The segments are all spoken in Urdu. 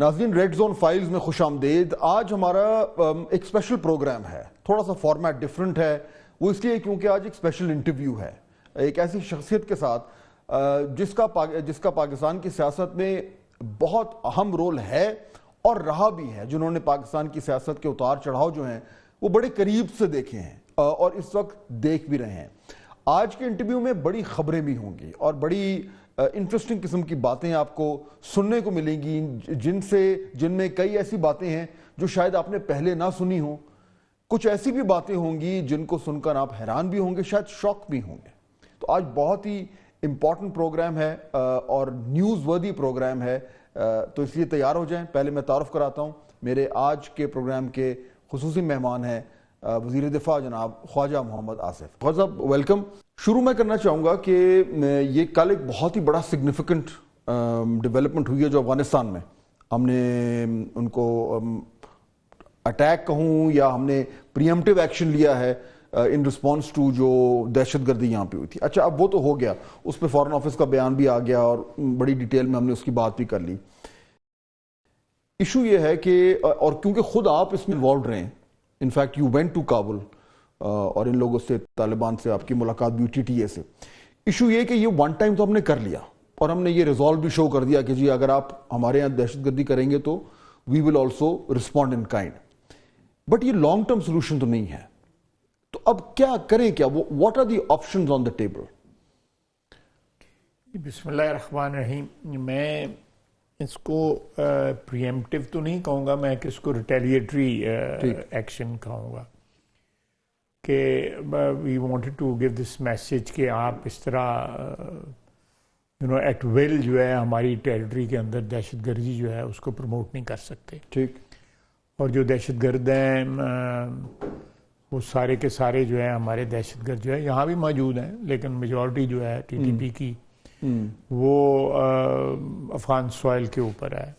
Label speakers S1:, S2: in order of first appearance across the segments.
S1: ناظرین ریڈ زون فائلز میں خوش آمدید. آج ہمارا ایک اسپیشل پروگرام ہے. تھوڑا سا فارمیٹ ڈیفرنٹ ہے, وہ اس لیے کیونکہ آج ایک اسپیشل انٹرویو ہے ایک ایسی شخصیت کے ساتھ جس کا پاکستان کی سیاست میں بہت اہم رول ہے اور رہا بھی ہے, جنہوں نے پاکستان کی سیاست کے اتار چڑھاؤ جو ہیں وہ بڑے قریب سے دیکھے ہیں اور اس وقت دیکھ بھی رہے ہیں. آج کے انٹرویو میں بڑی خبریں بھی ہوں گی اور بڑی انٹرسٹنگ قسم کی باتیں آپ کو سننے کو ملیں گی, جن میں کئی ایسی باتیں ہیں جو شاید آپ نے پہلے نہ سنی ہوں. کچھ ایسی بھی باتیں ہوں گی جن کو سن کر آپ حیران بھی ہوں گے, شاید شاک بھی ہوں گے. تو آج بہت ہی امپورٹنٹ پروگرام ہے اور نیوز وردی پروگرام ہے, تو اس لیے تیار ہو جائیں. پہلے میں تعارف کراتا ہوں, میرے آج کے پروگرام کے خصوصی مہمان ہیں وزیر دفاع جناب خواجہ محمد آصف. خواجہ صاحب ویلکم. شروع میں کرنا چاہوں گا کہ یہ کل ایک بہت ہی بڑا سگنیفیکنٹ ڈیولپمنٹ ہوئی ہے جو افغانستان میں ہم نے ان کو اٹیک کہوں یا ہم نے پریمپٹیو ایکشن لیا ہے ان رسپانس ٹو جو دہشت گردی یہاں پہ ہوئی تھی. اچھا اب وہ تو ہو گیا, اس پہ فارن آفس کا بیان بھی آ گیا اور بڑی ڈیٹیل میں ہم نے اس کی بات بھی کر لی. ایشو یہ ہے کہ اور کیونکہ خود آپ اس میں انوالوڈ رہے ہیں, in fact you went to Kabul اور ان لوگوں سے طالبان سے آپ کی ملاقات بھی ٹی ٹی اے سے. ایشو یہ کہ یہ ون ٹائم تو ہم نے کر لیا اور ہم نے یہ ریزالو بھی شو کر دیا کہ جی اگر آپ ہمارے یہاں دہشت گردی کریں گے تو we will also respond in kind. But یہ لانگ ٹرم سولوشن تو نہیں ہے, تو اب کیا کریں, کیا what are the options on the table?
S2: بسم اللہ الرحمن الرحیم. میں اس کو پریمپٹیو تو نہیں کہوں گا, میں اس کو ریٹیلیٹری ایکشن کہوں گا کہ we wanted to give this message کہ آپ اس طرح ایٹ ول جو ہے ہماری ٹیریٹری کے اندر دہشت گردی جو ہے اس کو پروموٹ نہیں کر سکتے.
S1: ٹھیک.
S2: اور جو دہشت گرد ہیں وہ سارے کے سارے جو ہے ہمارے دہشت گرد جو ہے یہاں بھی موجود ہیں, لیکن میجورٹی جو ہے ٹی ٹی پی کی وہ افغان سوائل کے اوپر ہے.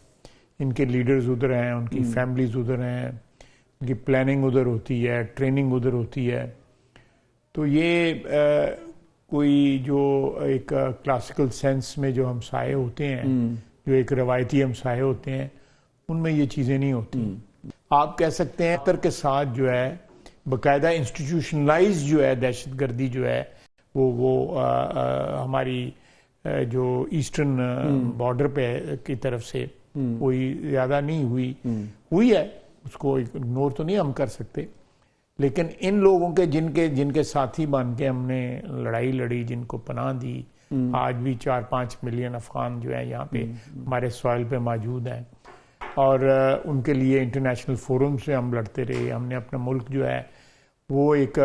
S2: ان کے لیڈرز ادھر ہیں, ان کی فیملیز ادھر ہیں, ان کی پلاننگ ادھر ہوتی ہے, ٹریننگ ادھر ہوتی ہے. تو یہ کوئی جو ایک کلاسیکل سینس میں جو ہمسائے ہوتے ہیں, جو ایک روایتی ہمسائے ہوتے ہیں, ان میں یہ چیزیں نہیں ہوتی. آپ کہہ سکتے ہیں خطر کے ساتھ جو ہے باقاعدہ انسٹیٹیوشنلائز جو ہے دہشت گردی جو ہے وہ ہماری جو ایسٹرن بارڈر پہ کی طرف سے کوئی زیادہ نہیں ہوئی ہے, اس کو اگنور تو نہیں ہم کر سکتے. لیکن ان لوگوں کے جن کے ساتھی بن کے ہم نے لڑائی لڑی, جن کو پناہ دی, آج بھی 4-5 ملین افغان جو ہے یہاں پہ ہمارے سوائل پہ موجود ہیں, اور ان کے لیے انٹرنیشنل فورم سے ہم لڑتے رہے. ہم نے اپنا ملک جو ہے وہ ایک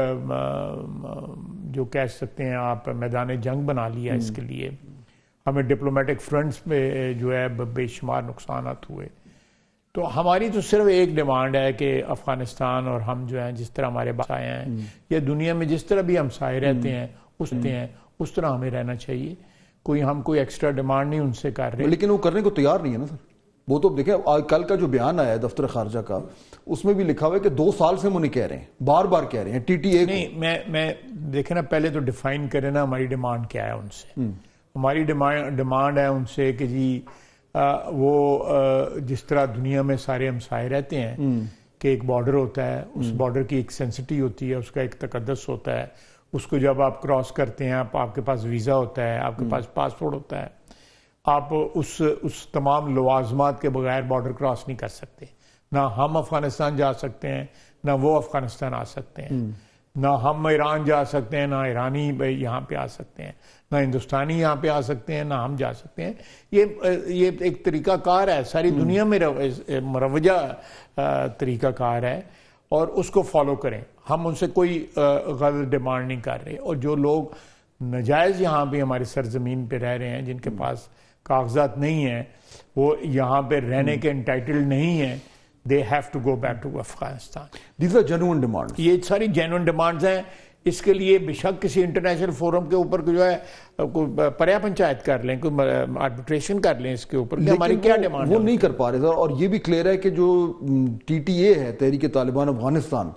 S2: جو کہہ سکتے ہیں آپ میدان جنگ بنا لیا. اس کے لیے ہمیں ڈپلومیٹک فرنٹس پہ جو ہے بے شمار نقصانات ہوئے. تو ہماری تو صرف ایک ڈیمانڈ ہے کہ افغانستان اور ہم جو ہیں جس طرح ہمارے ہمسائے ہیں یا دنیا میں جس طرح بھی ہمسائے رہتے ہیں اس طرح ہمیں رہنا چاہیے. ہم کوئی ایکسٹرا ڈیمانڈ نہیں ان سے کر رہے.
S1: لیکن وہ کرنے کو تیار نہیں ہے نا سر. وہ تو دیکھیں کل کا جو بیان آیا ہے دفتر خارجہ کا, اس میں بھی لکھا ہوا ہے کہ 2 سال سے نہیں کہہ رہے ہیں, بار بار کہہ رہے ہیں ٹی ٹی اے کو.
S2: نہیں, میں دیکھیں نا, پہلے تو ڈیفائن کریں نا ہماری ڈیمانڈ کیا ہے ان سے. ہماری ڈیمانڈ ہے ان سے کہ جی وہ جس طرح دنیا میں سارے ہمسائے رہتے ہیں کہ ایک بارڈر ہوتا ہے, اس بارڈر کی ایک سینسٹی ہوتی ہے, اس کا ایک تقدس ہوتا ہے. اس کو جب آپ کراس کرتے ہیں آپ کے پاس ویزا ہوتا ہے, آپ کے پاس پاسپورٹ ہوتا ہے, آپ اس تمام لوازمات کے بغیر بارڈر کراس نہیں کر سکتے. نہ ہم افغانستان جا سکتے ہیں, نہ وہ افغانستان آ سکتے ہیں, نہ ہم ایران جا سکتے ہیں, نہ ایرانی یہاں پہ آ سکتے ہیں, نہ ہندوستانی یہاں پہ آ سکتے ہیں, نہ ہم جا سکتے ہیں. یہ ایک طریقہ کار ہے, ساری دنیا میں مروجہ طریقہ کار ہے, اور اس کو فالو کریں. ہم ان سے کوئی غلط ڈیمانڈ نہیں کر رہے. اور جو لوگ ناجائز یہاں پہ ہماری سرزمین پہ رہ رہے ہیں, جن کے پاس کاغذات نہیں ہیں, وہ یہاں پہ رہنے کے انٹائٹلڈ نہیں ہیں, they have to go back to Afghanistan.
S1: These are genuine demands.
S2: یہ ساری جینوئن ڈیمانڈز ہیں. اس کے لیے بے شک کسی انٹرنیشنل فورم کے اوپر جو ہے پریا پنچایت کر لیں, کوئی آربیٹریشن کر لیں اس کے اوپر کہ ہماری کیا ڈیمانڈ ہے.
S1: وہ نہیں کر پا رہے سر. اور یہ بھی کلیئر ہے کہ جو ٹی ٹی اے ہے, تحریک طالبان افغانستان,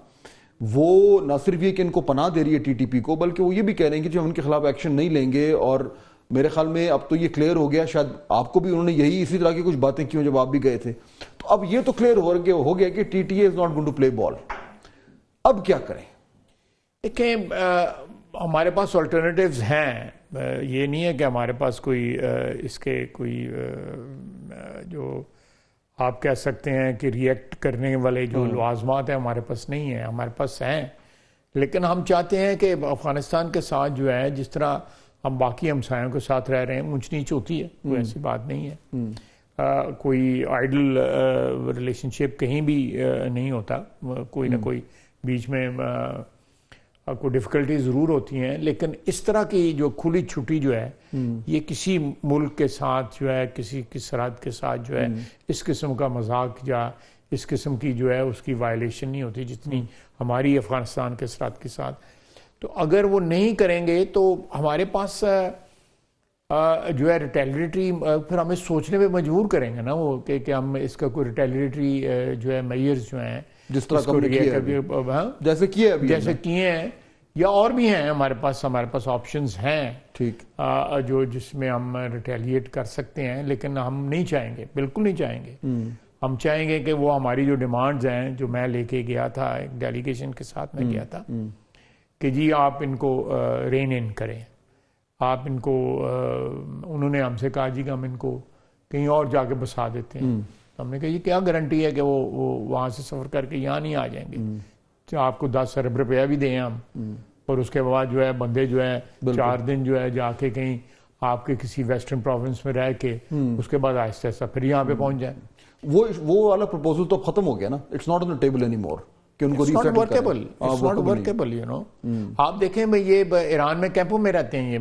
S1: وہ نہ صرف یہ کہ ان کو پناہ دے رہی ہے ٹی ٹی پی کو, بلکہ وہ یہ بھی کہہ رہے ہیں کہ جب ہم ان کے خلاف ایکشن نہیں لیں گے اور میرے خیال میں اب تو یہ کلیئر ہو گیا, شاید آپ کو بھی انہوں نے یہی اسی طرح کی کچھ باتیں کی جب آپ بھی گئے تھے, تو اب یہ تو کلیئر ہو گیا کہ T T A is not going to play ball. اب کیا کریں؟
S2: دیکھیں ہمارے پاس آلٹرنیٹیوز ہیں, یہ نہیں ہے کہ ہمارے پاس کوئی اس کے کوئی جو آپ کہہ سکتے ہیں کہ ریئیکٹ کرنے والے جو لوازمات ہیں ہمارے پاس نہیں ہیں, ہمارے پاس ہیں. لیکن ہم چاہتے ہیں کہ افغانستان کے ساتھ جو ہے جس طرح ہم باقی ہمسایوں کے ساتھ رہ رہے ہیں, اونچ نیچ ہوتی ہے, کوئی ایسی بات نہیں ہے, کوئی آئیڈل ریلیشن شپ کہیں بھی نہیں ہوتا, کوئی نہ کوئی بیچ میں کوئی ڈیفیکلٹی ضرور ہوتی ہیں. لیکن اس طرح کی جو کھلی چھٹی جو ہے یہ کسی ملک کے ساتھ جو ہے, کسی کی سرحد کے ساتھ جو ہے اس قسم کا مذاق یا اس قسم کی جو ہے اس کی وائلیشن نہیں ہوتی جتنی ہماری افغانستان کے سرحد کے ساتھ. تو اگر وہ نہیں کریں گے تو ہمارے پاس جو ہے ریٹیلیٹری, پھر ہمیں سوچنے پہ مجبور کریں گے نا وہ کہ ہم اس کا کوئی ریٹیلیٹری جو ہے میئرز جو ہیں
S1: جس طرح جیسے
S2: کیے ہیں یا اور بھی ہیں ہمارے پاس آپشنز ہیں
S1: ٹھیک
S2: جو جس میں ہم ریٹیلیٹ کر سکتے ہیں. لیکن ہم نہیں چاہیں گے, بالکل نہیں چاہیں گے. ہم چاہیں گے کہ وہ ہماری جو ڈیمانڈز ہیں جو میں لے کے گیا تھا, ایک ڈیلیگیشن کے ساتھ میں گیا تھا, کہ جی آپ ان کو رین ان کریں, آپ ان کو, انہوں نے ہم سے کہا جی کہ ہم ان کو کہیں اور جا کے بسا دیتے ہیں. تو ہم نے کہا یہ کیا گارنٹی ہے کہ وہ وہاں سے سفر کر کے یہاں نہیں آ جائیں گے, تو آپ کو 10 ارب روپیہ بھی دیں ہم, اور اس کے بعد جو ہے بندے جو ہے 4 دن جو ہے جا کے کہیں آپ کے کسی ویسٹرن پروونس میں رہ کے اس کے بعد آہستہ آہستہ پھر یہاں پہ پہنچ جائیں.
S1: وہ والا پروپوزل تو ختم ہو گیا نا, it's not on the table any more کہ ان کو ریسیٹل کریں.
S2: It's not workable you know. آپ دیکھیں بھئی یہ ایران میں کیمپوں میں رہتے ہیں, یہ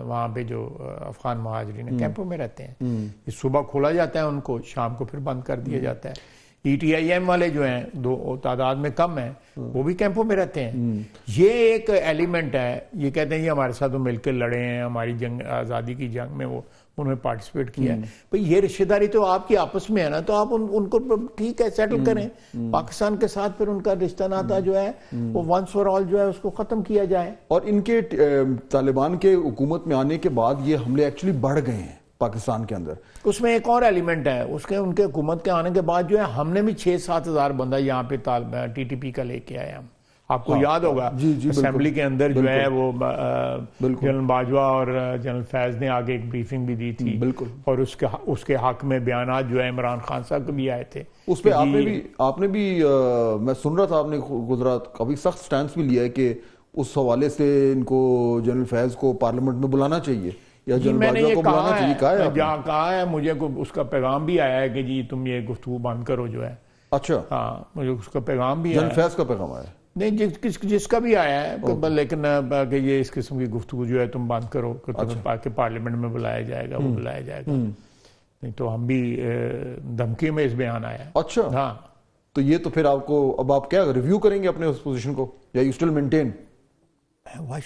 S2: وہاں پہ جو افغان مہاجرین کیمپوں میں رہتے ہیں, یہ صبح کھولا جاتا ہے ان کو, شام کو پھر بند کر دیا جاتا ہے. ای ٹی آئی ایم والے جو ہیں دو تعداد میں کم ہیں, وہ بھی کیمپوں میں رہتے ہیں. یہ ایک ایلیمنٹ ہے, یہ کہتے ہیں یہ ہمارے ساتھ مل کے لڑے ہیں, ہماری جنگ آزادی کی جنگ میں وہ انہوں نے پارٹیسپیٹ کیا ہے. بھئی یہ رشتہ داری تو آپ کی آپس میں ہے نا, تو آپ ان کو ٹھیک ہے سیٹل کریں. پاکستان کے ساتھ پھر ان کا رشتہ ناتا جو ہے وہ ونس فار آل جو ہے اس کو ختم کیا جائے.
S1: اور ان کے طالبان کے حکومت میں آنے کے بعد یہ حملے ایکچولی بڑھ گئے ہیں پاکستان کے اندر.
S2: اس میں ایک اور ایلیمنٹ ہے, ان کے حکومت کے آنے کے بعد جو ہے ہم نے بھی 6-7 ہزار بندہ یہاں پہ ٹی ٹی پی کا لے کے آئے. ہم آپ کو یاد ہوگا اسمبلی کے اندر جو ہے وہ جنرل باجوہ اور جنرل فیض نے آگے ایک بریفنگ بھی دی تھی, اور اس کے حق میں بیانات جو ہے عمران خان صاحب کے بھی آئے تھے.
S1: اس پہ آپ نے بھی میں سن رہا تھا آپ نے گجرات کافی سخت سٹینس بھی لیا ہے کہ اس حوالے سے ان کو جنرل فیض کو پارلیمنٹ میں بلانا چاہیے یا جنرل باجوہ کو بلانا چاہیے.
S2: کہا ہے مجھے اس کا پیغام بھی آیا ہے کہ جی تم یہ گفتگو بند کرو جو ہے.
S1: اچھا
S2: ہاں, مجھے اس کا پیغام بھی
S1: جنرل فیض کا پیغام آیا
S2: نہیں, جس کا بھی آیا ہے, لیکن کہ یہ اس قسم کی گفتگو جو ہے تم بند کرو, کہ پارلیمنٹ میں بلایا جائے گا, وہ بلایا جائے گا. نہیں تو ہم بھی دھمکی میں اس بیان آیا ہے.
S1: اچھا
S2: ہاں,
S1: تو یہ تو پھر آپ کو اب آپ کیا ریویو کریں گے اپنے اس پوزیشن کو, یا یو اسٹل مینٹین؟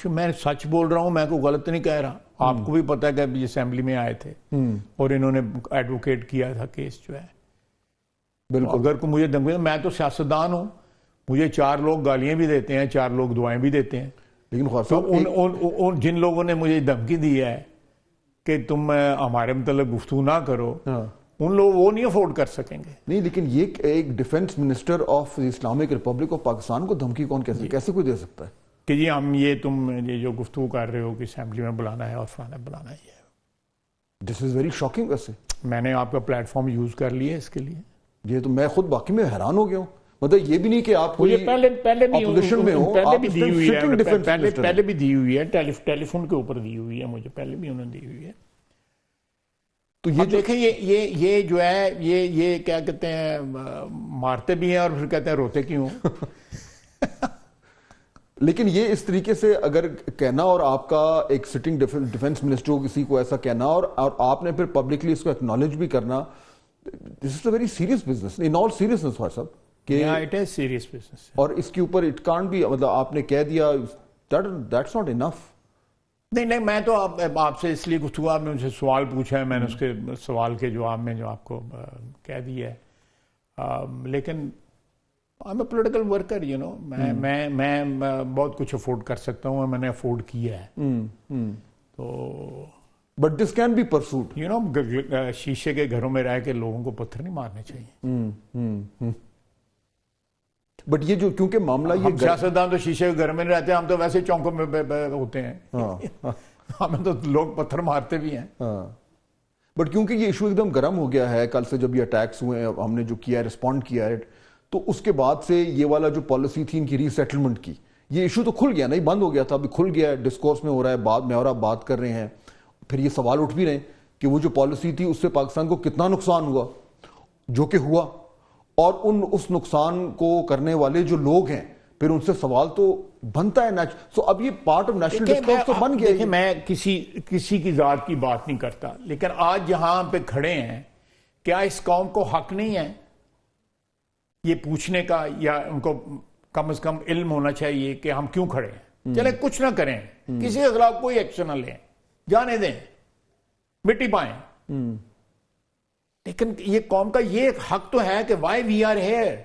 S2: میں سچ بول رہا ہوں, میں کوئی غلط نہیں کہہ رہا. آپ کو بھی پتا ہے کہ ابھی اسمبلی میں آئے تھے اور انہوں نے ایڈوکیٹ کیا تھا کیس جو ہے. بالکل, اگر کوئی مجھے دھمکی, میں تو سیاستدان ہوں, مجھے 4 لوگ گالیاں بھی دیتے ہیں, 4 لوگ دعائیں بھی دیتے ہیں.
S1: لیکن
S2: تو جن لوگوں نے مجھے دھمکی دی ہے کہ تم ہمارے متعلق گفتگو نہ کرو, ان لوگ وہ نہیں افورڈ کر سکیں گے.
S1: نہیں, لیکن یہ ایک defence minister of Islamic republic of Pakistan کو دھمکی کون کیسے کوئی دے سکتا ہے
S2: کہ جی ہم تم یہ جو گفتگو کر رہے ہو کہ اسمبلی میں بلانا ہے اور فلانا بلانا ہے.
S1: This is very shocking. ویسے
S2: میں نے آپ کا پلیٹ فارم یوز کر لیا اس کے لیے.
S1: یہ تو میں خود باقی میں حیران ہو گیا ہوں. مطلب یہ بھی نہیں کہ آپ
S2: پہلے
S1: اپوزیشن میں ہو,
S2: پہلے بھی دی ہوئی ہے, ٹیلی فون کے اوپر دی ہوئی ہے, مجھے پہلے بھی انہوں نے دی ہوئی ہے. تو یہ دیکھیں یہ جو ہے یہ کیا کہتے ہیں, مارتے بھی ہیں اور پھر کہتے ہیں روتے کیوں.
S1: لیکن یہ اس طریقے سے اگر کہنا, اور آپ کا ایک سٹنگ ڈیفنس منسٹر کو کسی کو ایسا کہنا, اور آپ نے پھر پبلکلی اس کو ایکنالج بھی کرنا, this is a very serious business in all seriousness for صاحب.
S2: It is serious business.
S1: اور اس کے اوپر اٹ کانٹ بھی, مطلب آپ نے کہہ دیا, دیٹس ناٹ انف.
S2: نہیں, میں تو آپ سے اس لیے گفتگو, آپ نے مجھ سے سوال پوچھا ہے, میں نے اس کے سوال کے جواب میں جو آپ کو کہہ دیا ہے. لیکن I'm a political worker, you know. میں بہت کچھ افورڈ کر سکتا ہوں, میں نے افورڈ کیا ہے. تو
S1: but this can be persuaded.
S2: You know شیشے کے گھروں میں رہ کے لوگوں کو پتھر نہیں مارنے چاہیے.
S1: بٹ یہ جو کیونکہ معاملہ یہ
S2: سیاستدان تو شیشے کے گھر میں نہیں رہتے, ہم تو ویسے چونکوں میں ہوتے ہیں, ہمیں تو لوگ پتھر مارتے بھی ہیں.
S1: بٹ کیونکہ یہ ایشو ایک دم گرم ہو گیا ہے, کل سے جب یہ اٹیکس ہوئے ہیں ہم نے جو کیا ہے رسپونڈ کیا ہے, تو اس کے بعد سے یہ والا جو پالیسی تھی ان کی ری سیٹلمنٹ کی, یہ ایشو تو کھل گیا, نہیں بند ہو گیا تھا, ابھی کھل گیا ہے, ڈسکورس میں ہو رہا ہے, بعد میں اور آپ بات کر رہے ہیں, پھر یہ سوال اٹھ بھی رہے ہیں کہ وہ جو پالیسی تھی اس سے پاکستان کو کتنا نقصان ہوا, جو کہ ہوا, اور اس نقصان کو کرنے والے جو لوگ ہیں پھر ان سے سوال تو بنتا ہے. سو اب یہ پارٹ آف نیشنل ڈسکورس تو بن گیا.
S2: دیکھیں میں کسی کی ذات کی بات نہیں کرتا, لیکن آج یہاں پہ کھڑے ہیں, کیا اس قوم کو حق نہیں ہے یہ پوچھنے کا, یا ان کو کم از کم علم ہونا چاہیے کہ ہم کیوں کھڑے ہیں؟ چلے کچھ نہ کریں, کسی کے خلاف کوئی ایکشن نہ لیں, جانے دیں, مٹی پائیں, لیکن یہ قوم کا یہ حق تو ہے کہ وائی وی آر ہیئر,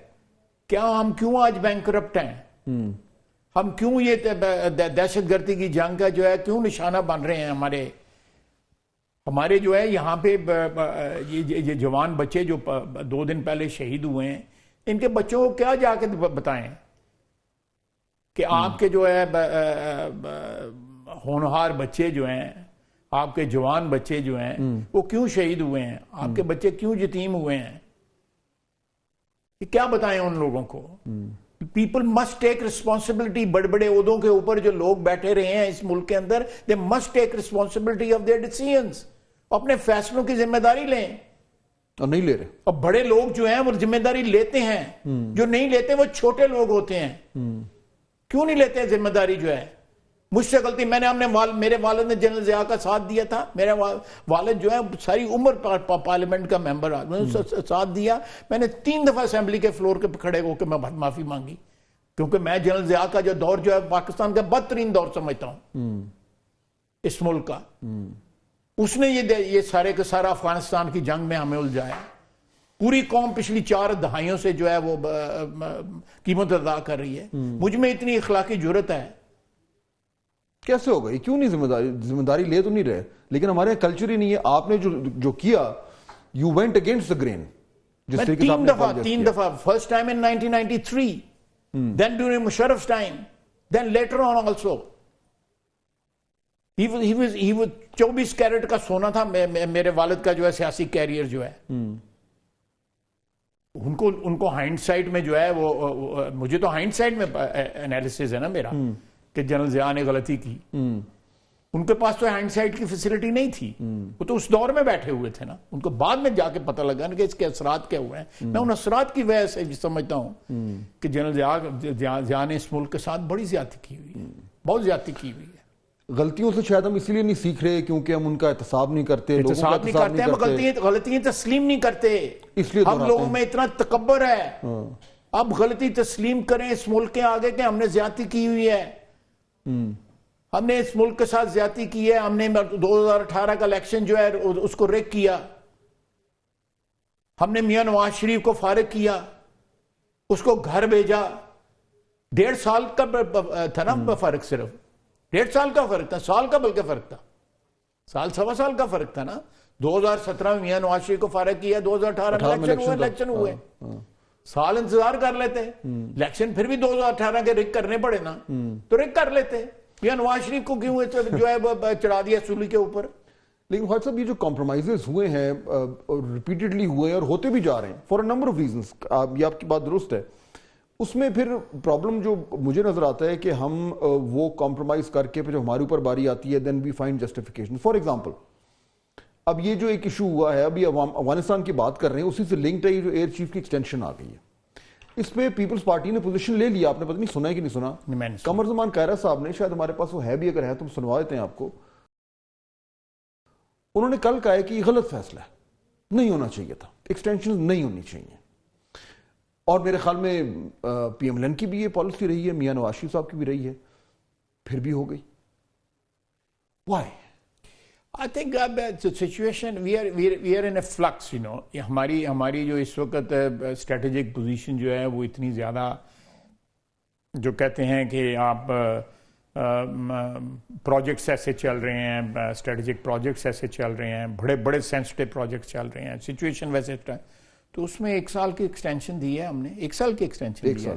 S2: کیا ہم کیوں آج بینکرپٹ ہیں, ہم کیوں یہ دہشت گردی کی جنگ کا جو ہے کیوں نشانہ بن رہے ہیں, ہمارے جو ہے یہاں پہ یہ جوان بچے جو 2 دن پہلے شہید ہوئے ہیں, ان کے بچوں کو کیا جا کے بتائیں کہ آپ کے جو ہے ہونہار بچے جو ہیں, آپ کے جوان بچے جو ہیں وہ کیوں شہید ہوئے ہیں, آپ کے بچے کیوں یتیم ہوئے ہیں, یہ کیا بتائیں ان لوگوں کو. پیپل مسٹ ٹیک ریسپانسبلٹی, بڑے بڑے عہدوں کے اوپر جو لوگ بیٹھے رہے ہیں اس ملک کے اندر, they must take responsibility of their decisions, اپنے فیصلوں کی ذمہ داری لیں.
S1: اور نہیں لے رہے.
S2: اب بڑے لوگ جو ہیں وہ ذمہ داری لیتے ہیں, جو نہیں لیتے وہ چھوٹے لوگ ہوتے ہیں. کیوں نہیں لیتے ذمہ داری جو ہے؟ مجھ سے غلطی, میں نے میرے والد نے جنرل ضیاء کا ساتھ دیا تھا, میرے والد جو ہے ساری عمر پارلیمنٹ کا ممبر رہا, میں نے ساتھ دیا, میں نے 3 دفعہ اسمبلی کے فلور کے کھڑے ہو کے میں معافی مانگی, کیونکہ میں جنرل ضیاء کا جو دور جو ہے پاکستان کا بدترین دور سمجھتا ہوں اس ملک کا. اس نے یہ سارے کا سارا افغانستان کی جنگ میں ہمیں الجھایا. پوری قوم پچھلی 4 دہائیوں سے جو ہے وہ قیمت ادا کر رہی ہے. مجھ میں اتنی اخلاقی جرت ہے.
S1: کیسے ہوگا یہ؟ کیوں نہیں ذمہ داری لے تو نہیں رہے, لیکن ہمارے یہاں کلچر ہی نہیں ہے. آپ نے جو کیا, you went against the green. جس طریقے سے آپ نے
S2: 3 دفعہ, first time in 1993, then during Musharraf's time, then later on also. He was 24 carat کا سونا تھا میرے والد کا جو ہے سیاسی کیریئر جو ہے. ان کو ہائنڈ سائٹ میں جو ہے وہ, مجھے تو ہائنڈ سائٹ میں انالیسس ہے نا میرا کہ جنرل ضیاء نے غلطی کی. ان کے پاس تو ہینڈ سائٹ کی فیسلٹی نہیں تھی, وہ تو اس دور میں بیٹھے ہوئے تھے نا. ان کو بعد میں جا کے پتہ لگا کہ اس کے اثرات کیا ہوئے ہیں. میں ان اثرات کی وجہ سے سمجھتا ہوں کہ جنرل ضیاء نے اس ملک کے ساتھ بڑی زیادتی کی ہوئی ہے, بہت زیادتی کی ہوئی ہے.
S1: غلطیوں سے شاید ہم اسی لیے نہیں سیکھ رہے کیونکہ ہم ان کا احتساب نہیں کرتے,
S2: احتساب نہیں کرتے, ہم غلطیاں تسلیم نہیں کرتے.
S1: اس لیے
S2: ہم لوگوں میں اتنا تکبر ہے, اب غلطی تسلیم کریں اس ملک کے آگے کہ ہم نے زیادتی کی ہوئی ہے, ہم نے اس ملک کے ساتھ زیادتی کی ہے, ہم نے 2018 کا الیکشن جو ہے اس کو ریگ کیا, ہم نے میاں نواز شریف کو فارغ کیا, اس کو گھر بھیجا. 1.5 سال کا تھا نا فرق, صرف 1.5 سال کا فرق تھا, سال کا بلکہ فرق تھا, سال سوا سال کا فرق تھا نا. 2017 میں میاں نواز شریف کو فارغ کیا, 2018 میں الیکشن ہوئے, سال انتظار کر لیتے. الیکشن پھر بھی 2018 کے ریگ کرنے پڑے نا, تو ریگ کر لیتے. میاں نواز شریف کو کیوں جو ہے چڑھا دیا سولی کے اوپر.
S1: لیکن خواجہ صاحب یہ جو کمپرومائزز ہوئے ہیں ریپیٹڈلی ہوئے اور ہوتے بھی جا رہے ہیں for a number of reasons, یہ آپ کی بات درست ہے, اس میں پھر پرابلم جو مجھے نظر آتا ہے کہ ہم وہ کمپرومائز کر کے پھر جو ہمارے اوپر باری آتی ہے then we find justification. For example اب یہ جو ایک ایشو ہوا ہے, ابھی افغانستان کی بات کر رہے ہیں, اسی سے لنکڈ ہے یہ جو ایئر چیف کی ایکسٹینشن آ گئی ہے. اس پہ پیپلز پارٹی نے پوزیشن لے لیا, آپ نے پتہ نہیں سنا ہے کہ نہیں سنا. قمر زمان قائرہ صاحب نے, شاید ہمارے پاس وہ ہے بھی, اگر ہے تو سنوا دیتے ہیں آپ کو. انہوں نے کل کہا ہے کہ یہ غلط فیصلہ ہے, نہیں ہونا چاہیے تھا, ایکسٹینشن نہیں ہونی چاہیے. اور میرے خیال میں پی ایم ایل این کی بھی یہ پالیسی رہی ہے, میاں نواز شریف صاحب کی بھی رہی ہے, پھر بھی ہو گئی. Y?
S2: I think the situation, we are in a flux, you know. ہماری جو اس وقت اسٹریٹجک پوزیشن جو ہے وہ اتنی زیادہ, جو کہتے ہیں کہ آپ پروجیکٹس ایسے چل رہے ہیں, اسٹریٹجک پروجیکٹس ایسے چل رہے ہیں, بڑے بڑے سینسٹیو پروجیکٹس چل رہے ہیں, سچویشن ویسے, تو اس میں 1 سال کی ایکسٹینشن دی ہے ہم نے, 1 سال کی ایکسٹینشن دی ہے.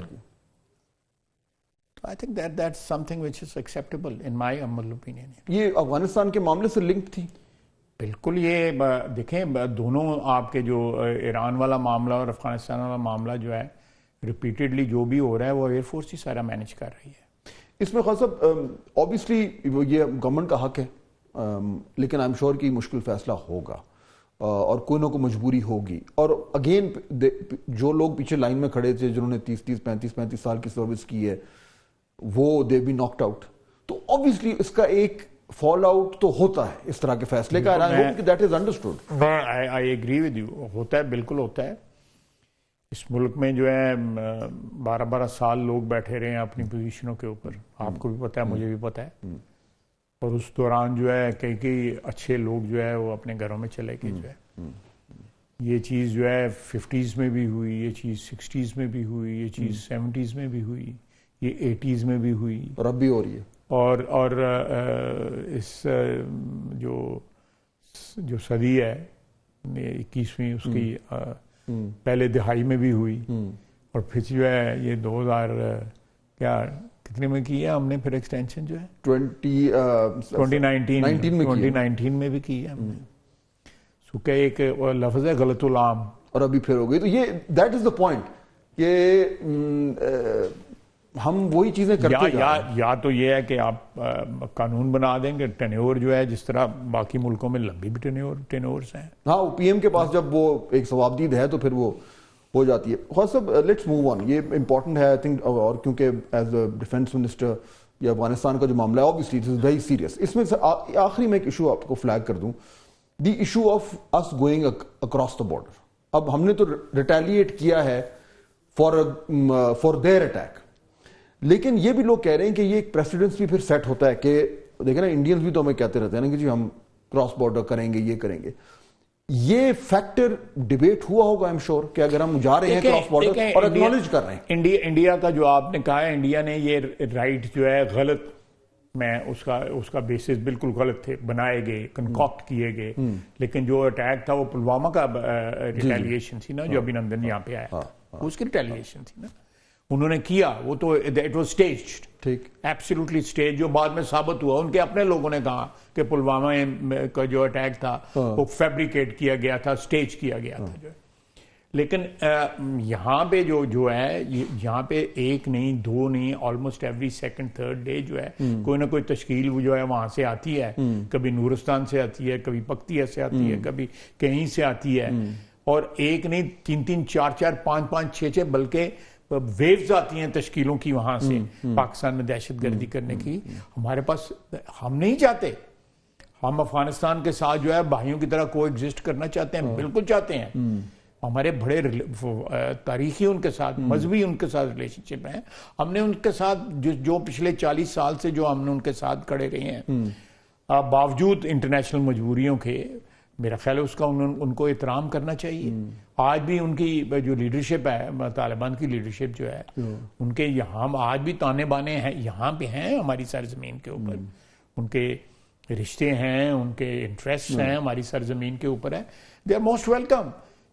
S2: I think that's something which is acceptable in my humble opinion.
S1: یہ افغانستان کے معاملے سے لنک تھی
S2: بالکل. یہ دیکھیں دونوں آپ کے جو ایران والا معاملہ اور افغانستان والا معاملہ جو ہے ریپیٹڈلی جو بھی ہو رہا ہے وہ ایئر فورس ہی سارا مینیج کر رہی ہے.
S1: اس میں خان صاحب اوبیسلی یہ گورنمنٹ کا حق ہے, لیکن آئی ایم شیور کہ مشکل فیصلہ ہوگا اور کوئی نہ کوئی مجبوری ہوگی. اور اگین جو لوگ پیچھے لائن میں کھڑے تھے جنہوں نے 35 سال کی سروس کی ہے وہ دے بی ناکڈ آؤٹ, تو اوبیسلی اس کا ایک فال آؤٹ تو ہوتا ہے اس طرح کے فیصلے کا. That is understood.
S2: I agree with you, ہوتا ہے, بالکل ہوتا ہے. اس ملک میں جو ہے 12 سال لوگ بیٹھے رہے ہیں اپنی پوزیشنوں کے اوپر, آپ کو بھی پتہ ہے, مجھے بھی پتہ ہے, اور اس دوران جو ہے کئی اچھے لوگ جو ہے وہ اپنے گھروں میں چلے گئے. جو ہے یہ چیز جو ہے 50s میں بھی ہوئی, یہ چیز 60s میں بھی ہوئی, یہ چیز 70s میں بھی ہوئی, یہ 80s میں بھی ہوئی,
S1: اور اب بھی ہو رہی ہے. اور
S2: اس جو صدی ہے 21ویں اس کی پہلے دہائی میں بھی ہوئی, اور پھر جو ہے یہ 2000 کتنے میں کی ہے ہم نے پھر ایکسٹینشن جو ہے 2019 میں بھی کی ہے ہم نے. سو کہ ایک لفظ ہے غلط العام,
S1: اور ابھی پھر ہو گئی. تو یہ دیٹ از دا پوائنٹ کہ ہم وہی چیزیں کرتے ہیں.
S2: یا تو یہ ہے کہ آپ قانون بنا دیں گے ٹینیور جو ہے جس طرح باقی ملکوں میں لمبی بھی ٹینیورز ہیں.
S1: ہاں, پی ایم کے پاس جب وہ ایک ثوابدید ہے تو پھر وہ ہو جاتی ہے. خواجہ صاحب لیٹس موو آن, یہ امپورٹنٹ ہے آئی تھنک, اور کیونکہ ایز اے ڈیفینس منسٹر یہ افغانستان کا جو معاملہ ہے obviously it is very serious. اس میں آخری میں ایک ایشو آپ کو فلیگ کر دوں, the issue of us going across the border. اب ہم نے تو ریٹیلیٹ کیا ہے فار دیئر اٹیک, لیکن یہ بھی لوگ کہہ رہے ہیں کہ یہ ایک پریسیڈنس بھی پھر سیٹ ہوتا ہے کہ دیکھیں نا انڈینز بھی تو ہمیں کہتے رہتے ہیں نا کہ جی ہم کراس بارڈر کریں گے, یہ کریں گے. یہ فیکٹر ڈیبیٹ ہوا ہوگا آئی ایم شیور کہ اگر ہم جا رہے ہیں کراس بارڈر اور ایکنالج کر رہے ہیں.
S2: انڈیا کا جو آپ نے کہا ہے, انڈیا نے یہ رائٹ جو ہے غلط, میں اس کا بیسس بالکل غلط تھے, بنائے گئے, کنکاکٹ کیے گئے, لیکن جو اٹیک تھا وہ پلوامہ کا ریٹیلیشن تھی نا, جو ابھینندن یہاں پہ آیا تھا, اس کی ریٹیلیشن تھی نا, انہوں نے کیا وہ تو اٹ واز اسٹیجڈ, ٹھیک, ایبسلیوٹلی اسٹیج, جو بعد میں ثابت ہوا. ان کے اپنے لوگوں نے کہا کہ پلوامہ کا جو اٹیک تھا وہ فیبریکیٹ کیا گیا تھا, اسٹیج کیا گیا تھا. جو لیکن یہاں پہ جو ہے, یہاں پہ ایک نہیں, 2 نہیں, almost every second third day جو ہے کوئی نہ کوئی تشکیل وہ جو ہے وہاں سے آتی ہے. کبھی نورستان سے آتی ہے, کبھی پکتیا سے آتی ہے, کبھی کہیں سے آتی ہے, اور ایک نہیں 3 4 5 6 بلکہ ویوز آتی ہیں تشکیلوں کی وہاں سے پاکستان میں دہشت گردی کرنے کی. ہمارے پاس, ہم نہیں چاہتے, ہم افغانستان کے ساتھ جو ہے بھائیوں کی طرح کو ایگزسٹ کرنا چاہتے ہیں, بالکل چاہتے ہیں. ہمارے بڑے تاریخی ان کے ساتھ, مذہبی ان کے ساتھ ریلیشن شپ ہیں. ہم نے ان کے ساتھ جو پچھلے 40 سال سے جو ہم نے ان کے ساتھ کھڑے رہے ہیں, باوجود انٹرنیشنل مجبوریوں کے, میرا خیال ہے اس کا ان کو احترام کرنا چاہیے. آج بھی ان کی جو لیڈرشپ ہے, طالبان کی لیڈرشپ جو ہے, ان کے یہاں آج بھی تانے بانے ہیں, یہاں پہ ہیں ہماری سرزمین کے اوپر, ان کے رشتے ہیں, ان کے انٹرسٹ ہیں ہماری سرزمین کے اوپر ہیں, دے آر موسٹ ویلکم.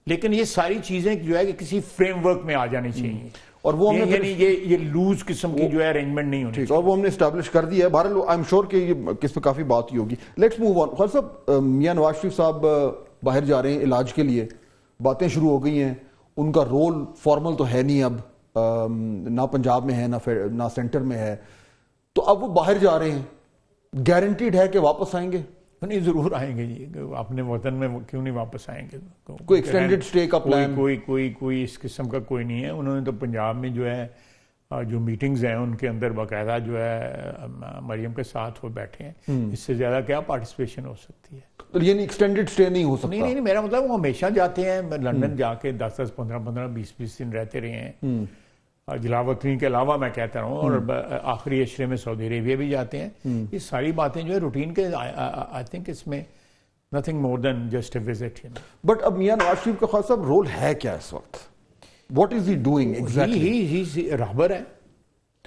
S2: لیکن یہ ساری چیزیں جو ہے کہ کسی فریم ورک میں آ جانی چاہیے, اور وہ یعنی یہ لوز قسم کی جو ہے ارینجمنٹ نہیں ہونی چاہیے,
S1: اور وہ ہم نے اسٹیبلش کر دی ہے. بہرحال آئی ایم شیور کہ یہ کس پہ کافی بات ہی ہوگی. Let's move on. خالد صاحب, میاں نواز شریف صاحب باہر جا رہے ہیں علاج کے لیے, باتیں شروع ہو گئی ہیں. ان کا رول فارمل تو ہے نہیں اب, نہ پنجاب میں ہے نہ سینٹر میں ہے, تو اب وہ باہر جا رہے ہیں, گارنٹیڈ ہے کہ واپس آئیں گے؟
S2: نہیں, ضرور آئیں گے جی, اپنے وطن میں کیوں نہیں واپس آئیں گے.
S1: کوئی ایکسٹینڈڈ اسٹے کا پلان؟
S2: کوئی اس قسم کا کوئی نہیں ہے. انہوں نے تو پنجاب میں جو ہے جو میٹنگز ہیں ان کے اندر باقاعدہ جو ہے مریم کے ساتھ وہ بیٹھے ہیں. اس سے زیادہ کیا پارٹیسپیشن ہو سکتی ہے؟
S1: تو یعنی ایکسٹینڈڈ اسٹے نہیں ہو سکتا؟
S2: نہیں, میرا مطلب وہ ہمیشہ جاتے ہیں, لندن جا کے 10 15 20 دن رہتے رہے ہیں. جلاوطنی کے علاوہ میں کہتا ہوں, اور آخری اشرے میں سعودی عربیہ بھی جاتے ہیں. یہ ساری باتیں جو ہے روٹین کے, آئی تھنک اس میں nothing more than just a visit.
S1: But اب میاں نواز شریف کا خاص صاحب رول ہے کیا اس وقت؟ What is he doing exactly?
S2: He's رہبر ہے.